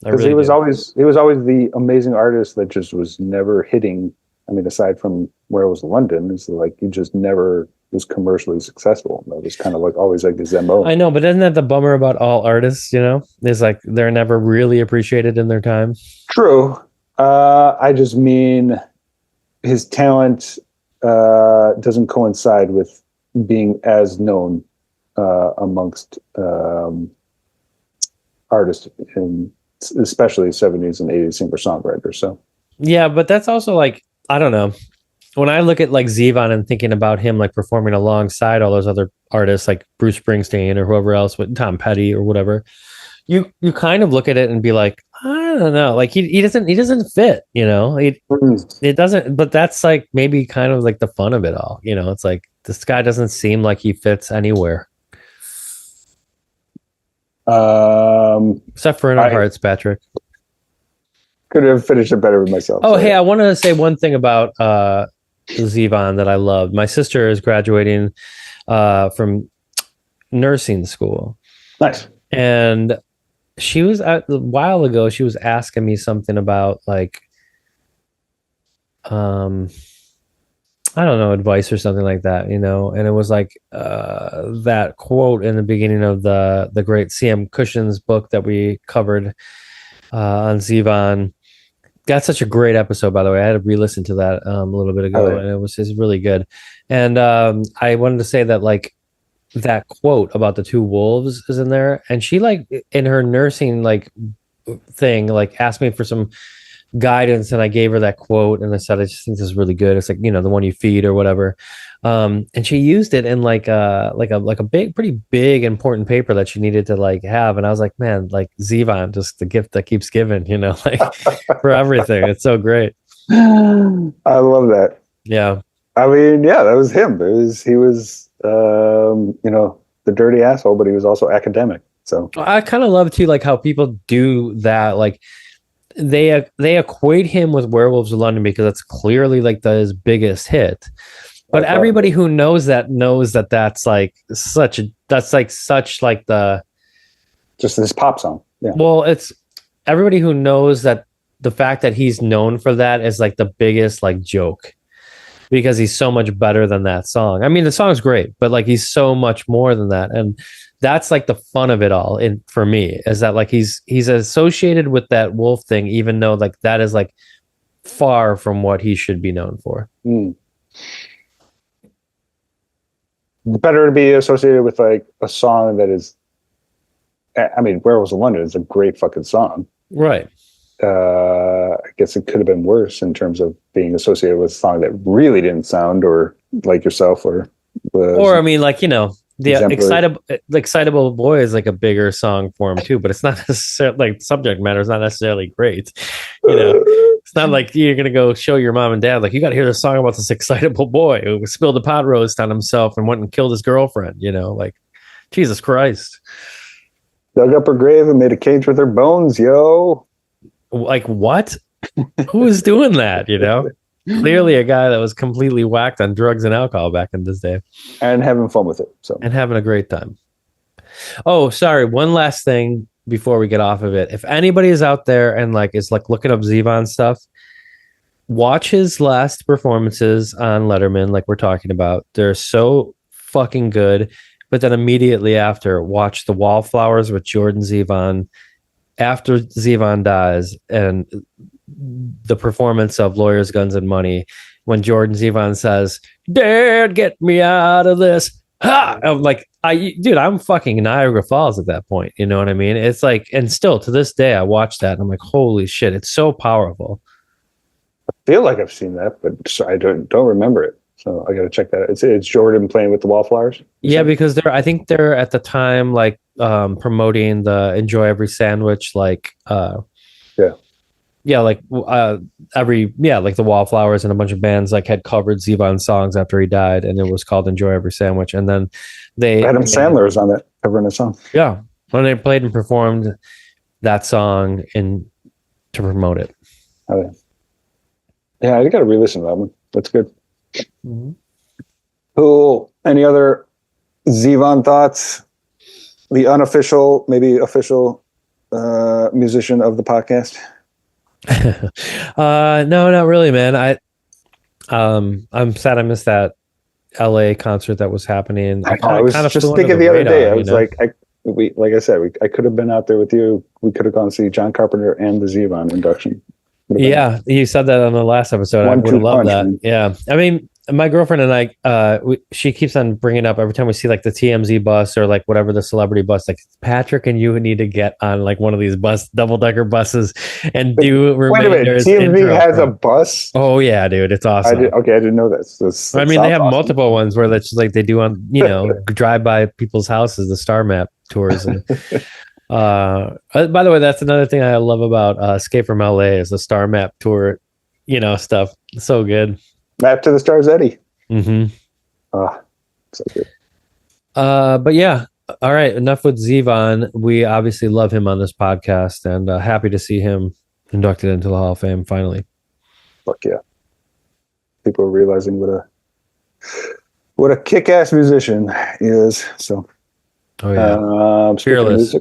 Because he was always the amazing artist that just was never hitting. I mean, aside from where it was London, it's like he just never was commercially successful. That was kind of like always like his MO. I know, but isn't that the bummer about all artists? Is like they're never really appreciated in their time. True. I just mean his talent doesn't coincide with being as known amongst artists, especially 70s and 80s singer-songwriters. So yeah, but that's also like, I don't know. When I look at like Zevon and thinking about him like performing alongside all those other artists like Bruce Springsteen or whoever else, with Tom Petty or whatever, you kind of look at it and be like, I don't know, like he doesn't fit, it doesn't. But that's like maybe kind of like the fun of it all, It's like this guy doesn't seem like he fits anywhere. Except for in our hearts, Patrick. Could have finished it better with myself. Oh, hey, I wanted to say one thing about Zevon that I loved. My sister is graduating from nursing school. Nice. And she was a while ago. She was asking me something about like um I don't know, advice or something like that, you know. And it was like that quote in the beginning of the great CM Cushion's book that we covered on Zevon. That's such a great episode, by the way. I had to re-listen to that a little bit Oh, ago, yeah. and it was just really good. And I wanted to say that like that quote about the two wolves is in there, and she like in her nursing like thing like asked me for some guidance, and I gave her that quote, and I said I just think this is really good. It's like, you know, the one you feed or whatever. And she used it in like a big, pretty big important paper that she needed to like have, and I was like, man, like Zevon, just the gift that keeps giving, you know, like for everything. It's so great. I love that. Yeah. I mean, yeah, that was him. He was, the dirty asshole, but he was also academic. So I kind of love too, like how people do that. Like they equate him with Werewolves of London because that's clearly like his biggest hit. But everybody who knows that that's like the just this pop song. Yeah. well, it's everybody who knows that the fact that he's known for that is like the biggest like joke because he's so much better than that song. I mean, the song's great, but like he's so much more than that. And that's like the fun of it all in for me is that like he's associated with that wolf thing, even though like that is like far from what he should be known for. Mm. Better to be associated with like a song that is, I mean, Werewolves of London is a great fucking song. Right. I guess it could have been worse in terms of being associated with a song that really didn't sound or like yourself or I mean, like, you know, the exemplary. excitable boy is like a bigger song for him too, but it's not necessarily like subject matter is not necessarily great. You know, it's not like you're gonna go show your mom and dad like you got to hear the song about this excitable boy who spilled a pot roast on himself and went and killed his girlfriend. You know, like Jesus Christ. Dug up her grave and made a cage with her bones, yo. Like what? Who is doing that? You know, clearly a guy that was completely whacked on drugs and alcohol back in this day And having fun with it. So and having a great time. Oh, sorry. One last thing before we get off of it. If anybody is out there and like is like looking up Zevon stuff, watch his last performances on Letterman, like we're talking about. They're so fucking good. But then immediately after, watch The Wallflowers with Jordan Zevon after Zevon dies and the performance of Lawyers, Guns, and Money when Jordan Zevon says, "Dad, get me out of this." Ha! I'm like, I'm fucking Niagara Falls at that point. You know what I mean? It's like, and still to this day, I watch that and I'm like, holy shit, it's so powerful. I feel like I've seen that, but I don't remember it. So I got to check that out. It's Jordan playing with the Wallflowers. Yeah, because I think they're at the time like promoting the Enjoy Every Sandwich, like yeah. Yeah, like like the Wallflowers and a bunch of bands like had covered Zevon songs after he died, and it was called "Enjoy Every Sandwich." And then Adam Sandler was on that covering a song. Yeah, when they played and performed that song to promote it. Oh, yeah, I got to re-listen to that one. That's good. Mm-hmm. Cool. Any other Zevon thoughts? The unofficial, maybe official musician of the podcast. No, not really, man. I'm sad I missed that LA concert that was happening. I was just thinking the other day. I was like, like I said, I could have been out there with you. We could have gone to see John Carpenter and the Zevon induction. Yeah, you said that on the last episode. I would have loved that. Man. Yeah, I mean, my girlfriend and I, she keeps on bringing up every time we see like the TMZ bus or like whatever the celebrity bus, like Patrick and you need to get on like one of these double-decker buses and do. Wait a minute, TMZ has a bus? Oh yeah, dude, it's awesome. I didn't know that. I mean, they have multiple ones where that's like they do on drive by people's houses, the Star Map tours. And, by the way, that's another thing I love about Escape from LA is the Star Map tour, stuff. It's so good. Map to the Stars, Eddie. Mm-hmm. So good. But yeah, all right. Enough with Zevon. We obviously love him on this podcast, and happy to see him inducted into the Hall of Fame finally. Fuck yeah! People are realizing what a kick-ass musician he is. So, oh yeah, fearless.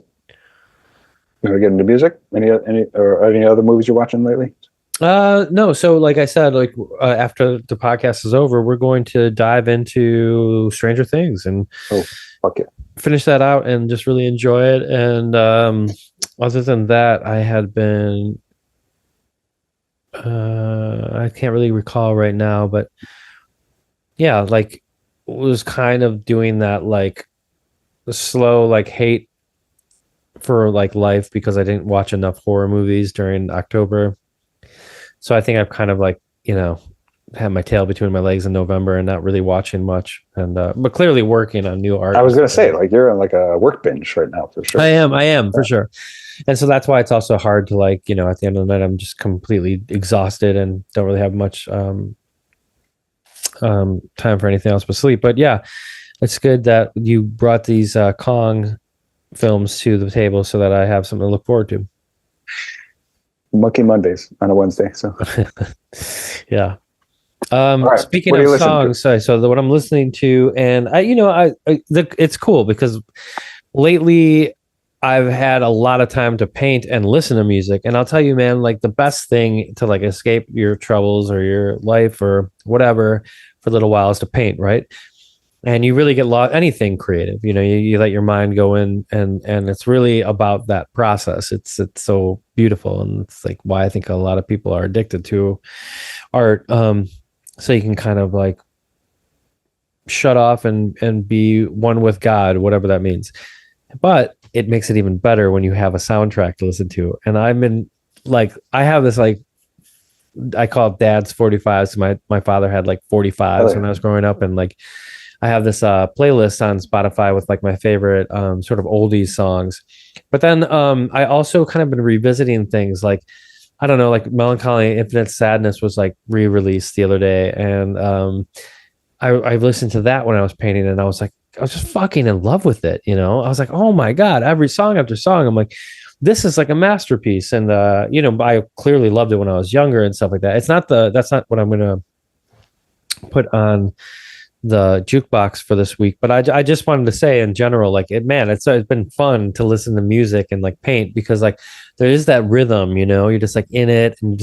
Are we getting into music? Any other movies you're watching lately? No. So like I said, like after the podcast is over, we're going to dive into Stranger Things and Oh, fuck it. finish that out and just really enjoy it. And other than that, I had been I can't really recall right now, but yeah, like was kind of doing that like slow like hate for like life because I didn't watch enough horror movies during October. So I think I've kind of like, had my tail between my legs in November and not really watching much. And but clearly working on new art. I was gonna say, like, you're on like a work binge right now for sure. I am for sure. And so that's why it's also hard to like, at the end of the night I'm just completely exhausted and don't really have much time for anything else but sleep. But yeah, it's good that you brought these Kong films to the table so that I have something to look forward to. Monkey Mondays on a Wednesday. So yeah. Right. Speaking of songs, so what I'm listening to, and it's cool because lately I've had a lot of time to paint and listen to music. And I'll tell you, man, like the best thing to like escape your troubles or your life or whatever for a little while is to paint, right? And you really get lost anything creative, you let your mind go in and it's really about that process. It's so beautiful. And it's like why I think a lot of people are addicted to art. So you can kind of like shut off and be one with God, whatever that means. But it makes it even better when you have a soundtrack to listen to. And I've been like, I have this like, I call it Dad's 45s. My father had like 45s when I was growing up, and like I have this playlist on Spotify with like my favorite sort of oldies songs. But then I also kind of been revisiting things like, I don't know, like Melancholy Infinite Sadness was like re-released the other day. And I listened to that when I was painting, and I was just fucking in love with it. I was like, oh my God, every song after song, I'm like, this is like a masterpiece. And, I clearly loved it when I was younger and stuff like that. That's not what I'm going to put on the jukebox for this week, but I just wanted to say in general, like it's been fun to listen to music and like paint because like there is that rhythm, you're just like in it and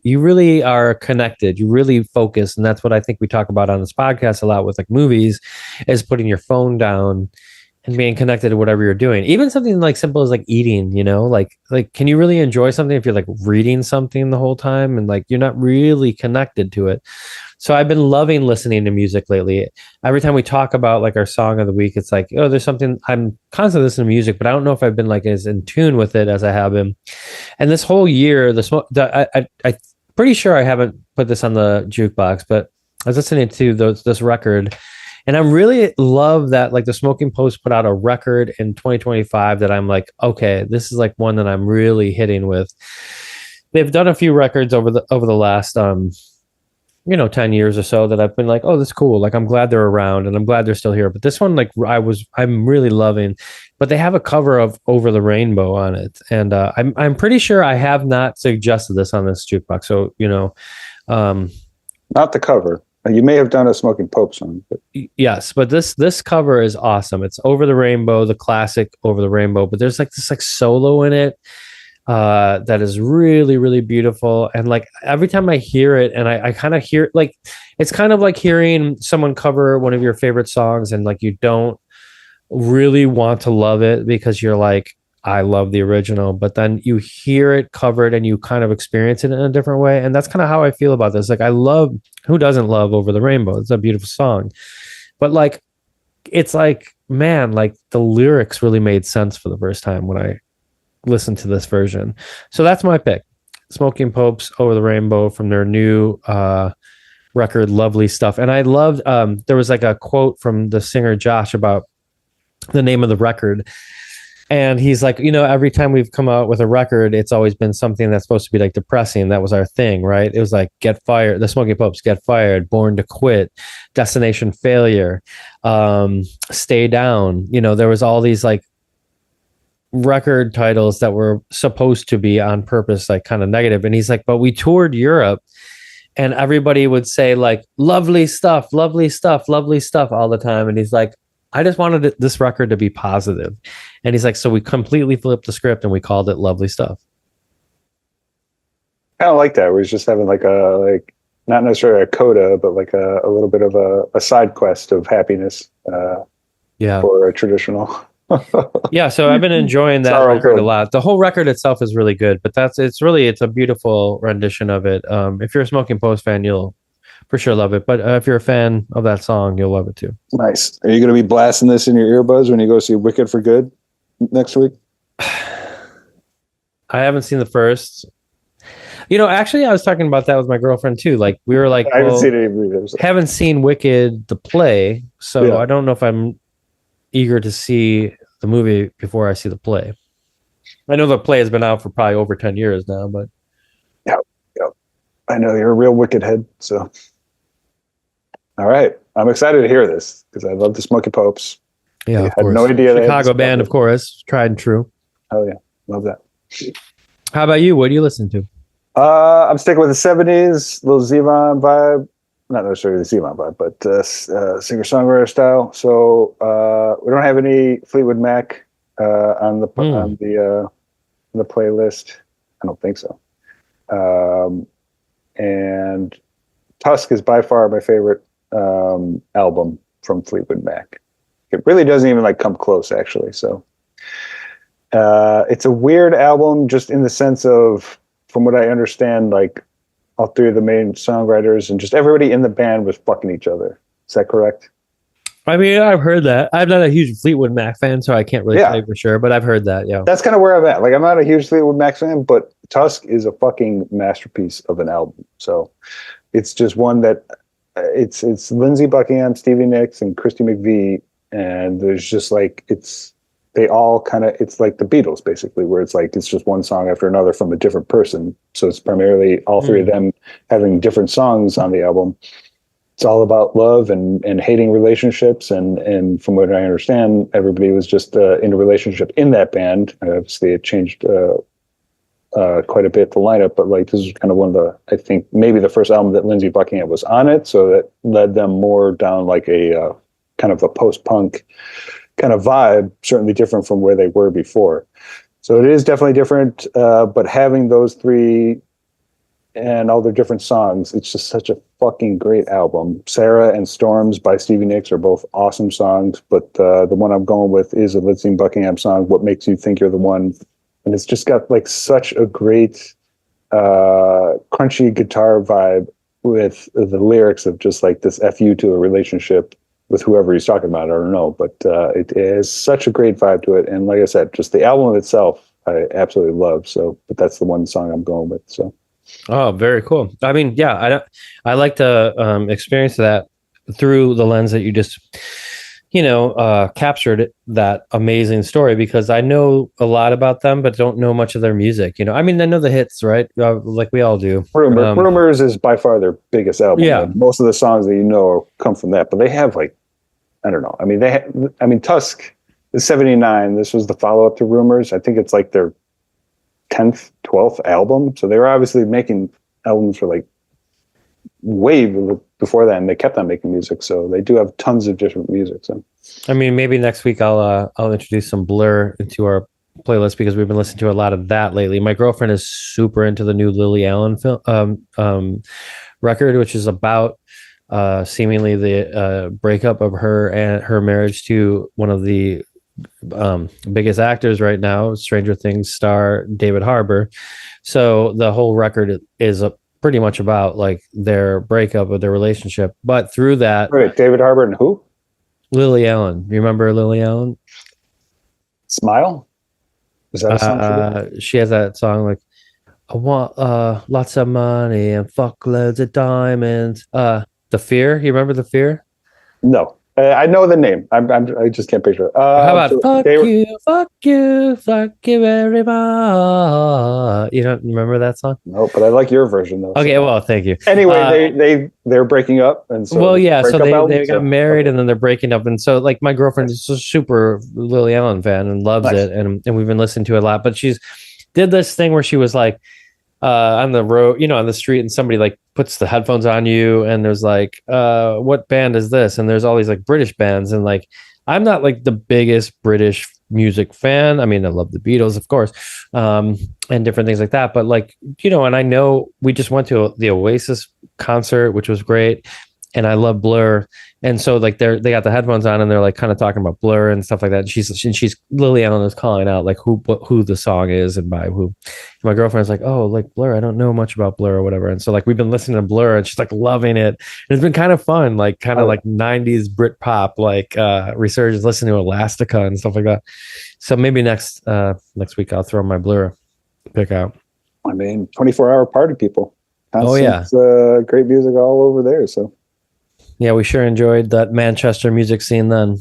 you really are connected, you really focus. And that's what I think we talk about on this podcast a lot with like movies, is putting your phone down and being connected to whatever you're doing. Even something like simple as like eating, like can you really enjoy something if you're like reading something the whole time and like you're not really connected to it? So I've been loving listening to music lately. Every time we talk about like our song of the week, it's like, oh, there's something, I'm constantly listening to music, but I don't know if I've been like as in tune with it as I have been. And this whole year, I'm pretty sure I haven't put this on the jukebox, but I was listening to this record, and I really love that like the Smoking Post put out a record in 2025 that I'm like, okay, this is like one that I'm really hitting with. They've done a few records over the last 10 years or so that I've been like, oh, that's cool. Like, I'm glad they're around and I'm glad they're still here. But this one, like I'm really loving, but they have a cover of Over the Rainbow on it. And I'm pretty sure I have not suggested this on this jukebox. So, not the cover. You may have done a Smoking Pope song. But. Yes, but this cover is awesome. It's Over the Rainbow, the classic Over the Rainbow, but there's like this like solo in it that is really, really beautiful. And like every time I hear it, and I kind of hear like, it's kind of like hearing someone cover one of your favorite songs and like you don't really want to love it because you're like, I love the original, but then you hear it covered and you kind of experience it in a different way. And that's kind of how I feel about this. Like, I love, who doesn't love Over the Rainbow? It's a beautiful song, but like, it's like, man, like the lyrics really made sense for the first time when I listened to this version. So that's my pick. Smoking Popes, Over the Rainbow, from their new record, Lovely Stuff. And I loved, there was like a quote from the singer Josh about the name of the record. And he's like, every time we've come out with a record, it's always been something that's supposed to be like depressing. That was our thing, right? It was like Get Fired, the Smoking Popes, Get Fired, Born to Quit, Destination Failure, Stay Down. There was all these like record titles that were supposed to be on purpose, like kind of negative. And he's like, but we toured Europe and everybody would say like, lovely stuff, lovely stuff, lovely stuff all the time. And he's like, I just wanted this record to be positive. And he's like, so we completely flipped the script and we called it Lovely Stuff. I don't like that. Where he's just having like not necessarily a coda, but like a little bit of a side quest of happiness. Yeah. For a traditional. Yeah, so I've been enjoying that record a lot. The whole record itself is really good, but it's a beautiful rendition of it. If you're a Smoking Post fan, you'll for sure love it. But if you're a fan of that song, you'll love it too. Nice. Are you going to be blasting this in your earbuds when you go see Wicked for Good next week? I haven't seen the first. Actually, I was talking about that with my girlfriend too. Like we were like, I haven't seen it either. So. Haven't seen Wicked the play, so I don't know if I'm eager to see the movie before I see the play. I know the play has been out for probably over 10 years now, but yeah. I know you're a real Wicked head, so. All right. I'm excited to hear this because I love the Smoky Popes. Yeah, I had no idea. Chicago band, of course, tried and true. Oh yeah, love that. How about you? What do you listen to? I'm sticking with the 70s, little Zevon vibe. Not necessarily the Zevon vibe, but singer-songwriter style. So we don't have any Fleetwood Mac on the playlist. I don't think so. And Tusk is by far my favorite album from Fleetwood Mac. It really doesn't even like come close, actually. So it's a weird album, just in the sense of, from what I understand, like all three of the main songwriters and just everybody in the band was fucking each other. Is that correct? I mean, I've heard that. I'm not a huge Fleetwood Mac fan, so I can't really say for sure, but I've heard that, yeah. That's kind of where I'm at. Like, I'm not a huge Fleetwood Mac fan, but Tusk is a fucking masterpiece of an album. So it's just one that it's Lindsey Buckingham, Stevie Nicks, and Christy McVie, and there's just like it's like the Beatles basically, where it's like it's just one song after another from a different person. So it's primarily all three of them having different songs on the album. It's all about love and hating relationships, and from what I understand, everybody was just in a relationship in that band. Obviously, it changed quite a bit, the lineup, but like this is kind of one of the, I think maybe the first album that Lindsey Buckingham was on it, so that led them more down like a kind of a post-punk kind of vibe, certainly different from where they were before. So it is definitely different, but having those three and all their different songs, it's just such a fucking great album. Sarah and Storms by Stevie Nicks are both awesome songs, but the one I'm going with is a Lindsey Buckingham song, What Makes You Think You're the One. And it's just got like such a great crunchy guitar vibe with the lyrics of just like this F you to a relationship with whoever he's talking about. I don't know, but it has such a great vibe to it. And like I said, just the album itself, I absolutely love. So, but that's the one song I'm going with. So. Oh, very cool. I mean, yeah, I like to experience that through the lens that you just, captured that amazing story, because I know a lot about them, but don't know much of their music. I mean, I know the hits, right? Like we all do. Rumors is by far their biggest album. Yeah. Most of the songs that come from that, but they have like, I don't know. I mean, Tusk is 79. This was the follow-up to Rumors. I think it's like their 10th, 12th album. So they were obviously making albums for like way before that, and they kept on making music. So they do have tons of different music. So, I mean, maybe next week I'll introduce some Blur into our playlist, because we've been listening to a lot of that lately. My girlfriend is super into the new Lily Allen film record, which is about seemingly the breakup of her and her marriage to one of the biggest actors right now, Stranger Things star David Harbour. So the whole record is pretty much about like their breakup of their relationship, but through that. Wait, David Harbour and who? Lily Allen. You remember Lily Allen? Smile? Is that a song? She has that song like, I want lots of money and fuck loads of diamonds. The Fear. You remember The Fear? No. I know the name. I just can't picture it. How about fuck you very much? You don't remember that song? No, but I like your version though. Okay, well, thank you. Anyway, they're breaking up, and so they got married, and then they're breaking up, and so like my girlfriend is a super Lily Allen fan and loves it, and we've been listening to it a lot. But she's did this thing where she was like on the road, on the street, and somebody like puts the headphones on you, and there's like, what band is this? And there's all these like British bands, and like I'm not like the biggest British music fan. I mean, I love the Beatles, of course, and different things like that. But like, and I know we just went to the Oasis concert, which was great, and I love Blur. And so like they got the headphones on and they're like kind of talking about Blur and stuff like that. And she's Lily Allen is calling out like who the song is and by who. And my girlfriend's like, oh, like Blur, I don't know much about Blur or whatever. And so like we've been listening to Blur and she's like loving it. And it's been kind of fun, like kind of like 90s Brit pop, like resurgence, listening to Elastica and stuff like that. So maybe next week I'll throw my Blur pick out. I mean, 24-hour party people. Constant, great music all over there. So yeah, we sure enjoyed that Manchester music scene then.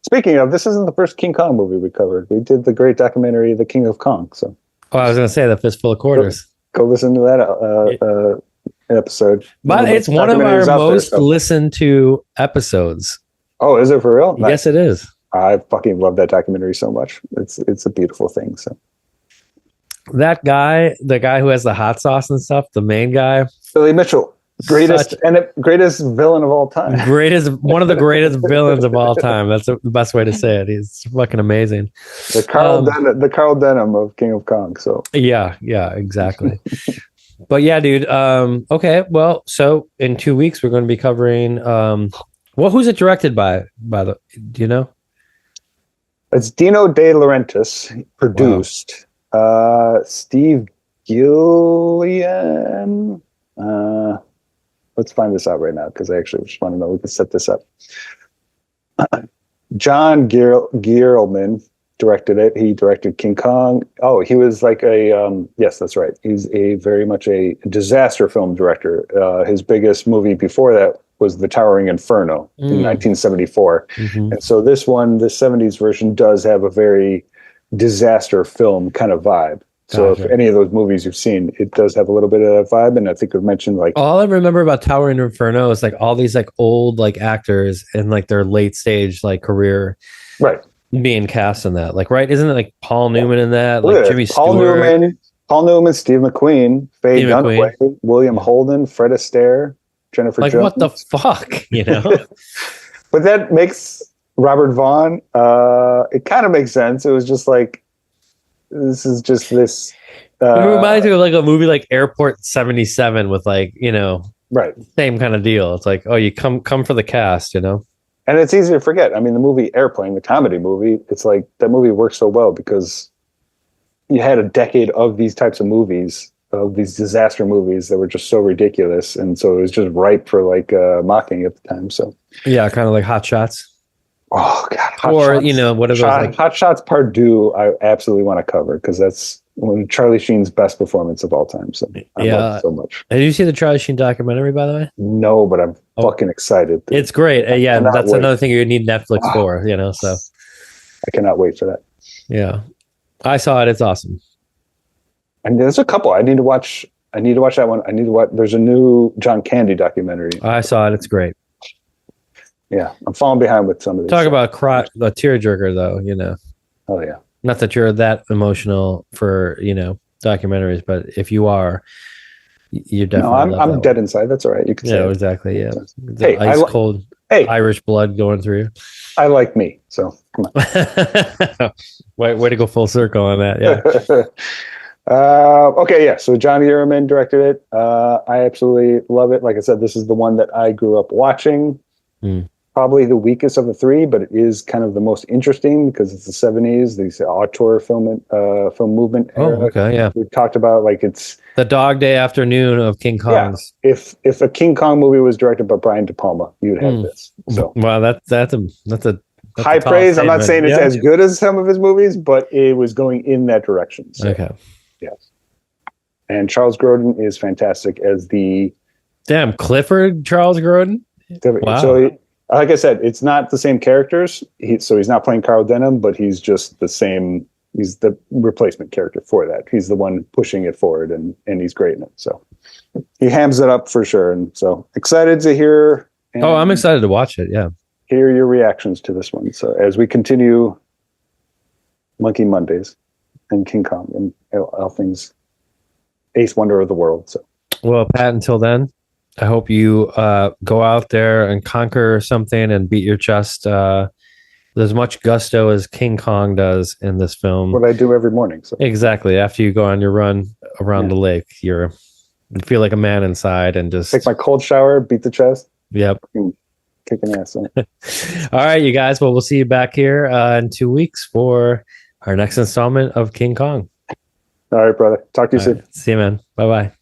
Speaking of, this isn't the first King Kong movie we covered. We did the great documentary, The King of Kong. So, I was going to say The Fistful of Quarters. Go listen to that episode. But it's one of our most listened to episodes. Oh, is it for real? Nice. Yes, it is. I fucking love that documentary so much. It's a beautiful thing. So that guy, the guy who has the hot sauce and stuff, the main guy, Billy Mitchell. Greatest villain of all time. One of the greatest villains of all time. That's the best way to say it. He's fucking amazing. The Carl Denham of King of Kong. So yeah, exactly. But yeah, dude. Okay, well, so in 2 weeks we're going to be covering. Who's it directed by? Do you know? It's Dino De Laurentiis. Produced. Wow. Steve Gilliam. Let's find this out right now because I actually just want to know. We can set this up. John Gierlman directed it. He directed King Kong. Oh, he was like yes, that's right. He's very much a disaster film director. His biggest movie before that was The Towering Inferno in 1974. Mm-hmm. And so this 70s version does have a very disaster film kind of vibe. So if any of those movies you've seen, it does have a little bit of that vibe. And I think we've mentioned like all I remember about Towering Inferno is like all these like old like actors in like their late stage like career, right, being cast in that. Like, right, isn't it like Paul Newman in that? Like Jimmy Paul Stewart, Paul Newman, Steve McQueen, Faye Dunaway, William Holden, Fred Astaire, Jennifer like Jones. What the fuck, But that makes Robert Vaughn. It kind of makes sense. It was just like. This is just this. It reminds me of like a movie like Airport 77 with like, right. Same kind of deal. It's like, oh, you come for the cast, And it's easy to forget. I mean, the movie Airplane, the comedy movie, it's like that movie works so well because you had a decade of these types of movies, of these disaster movies that were just so ridiculous. And so it was just ripe for like mocking at the time. So, yeah, kind of like Hot Shots. Oh God! What are those? Like Hot Shots Part 2, I absolutely want to cover because that's one of Charlie Sheen's best performance of all time. So I love it so much. Did you see the Charlie Sheen documentary, by the way? No, but I'm fucking excited. It's great. Yeah, that's another thing you need Netflix for. So I cannot wait for that. Yeah, I saw it. It's awesome. And there's a couple I need to watch. I need to watch that one. I need to watch. There's a new John Candy documentary. I saw it. It's great. Yeah, I'm falling behind with some of these. Talk about a tearjerker, though. Oh yeah. Not that you're that emotional for documentaries, but if you are, you're definitely. No, I'm dead inside. That's all right. You can say. Yeah, exactly. Yeah. Hey, ice cold Irish blood going through you. I like me, so come on. way to go full circle on that. Yeah. Okay, yeah. So John Gierman directed it. I absolutely love it. Like I said, this is the one that I grew up watching. Probably the weakest of the three, but it is kind of the most interesting because it's the 70s, these auteur film movement era. Oh, okay, yeah. We've talked about like it's the Dog Day Afternoon of King Kongs. Yeah. If a King Kong movie was directed by Brian De Palma, you'd have this. So wow, that's a high praise. I'm not saying it's as good as some of his movies, but it was going in that direction. So, okay. Yes. And Charles Grodin is fantastic as the Clifford Charles Grodin. Wow. So like I said, it's not the same characters. He's not playing Carl Denham, but he's just the same. He's the replacement character for that. He's the one pushing it forward, and he's great in it. So he hams it up for sure. And so excited to hear. I'm excited to watch it. Yeah. Hear your reactions to this one. So as we continue Monkey Mondays and King Kong and all things Ace Wonder of the World. So well, Pat, until then. I hope you go out there and conquer something and beat your chest with as much gusto as King Kong does in this film. What I do every morning. So Exactly. After you go on your run around the lake, you feel like a man inside and just take my cold shower, beat the chest. Yep. Kicking ass. All right, you guys. Well, we'll see you back here in 2 weeks for our next installment of King Kong. All right, brother. Talk to you soon. See you, man. Bye-bye.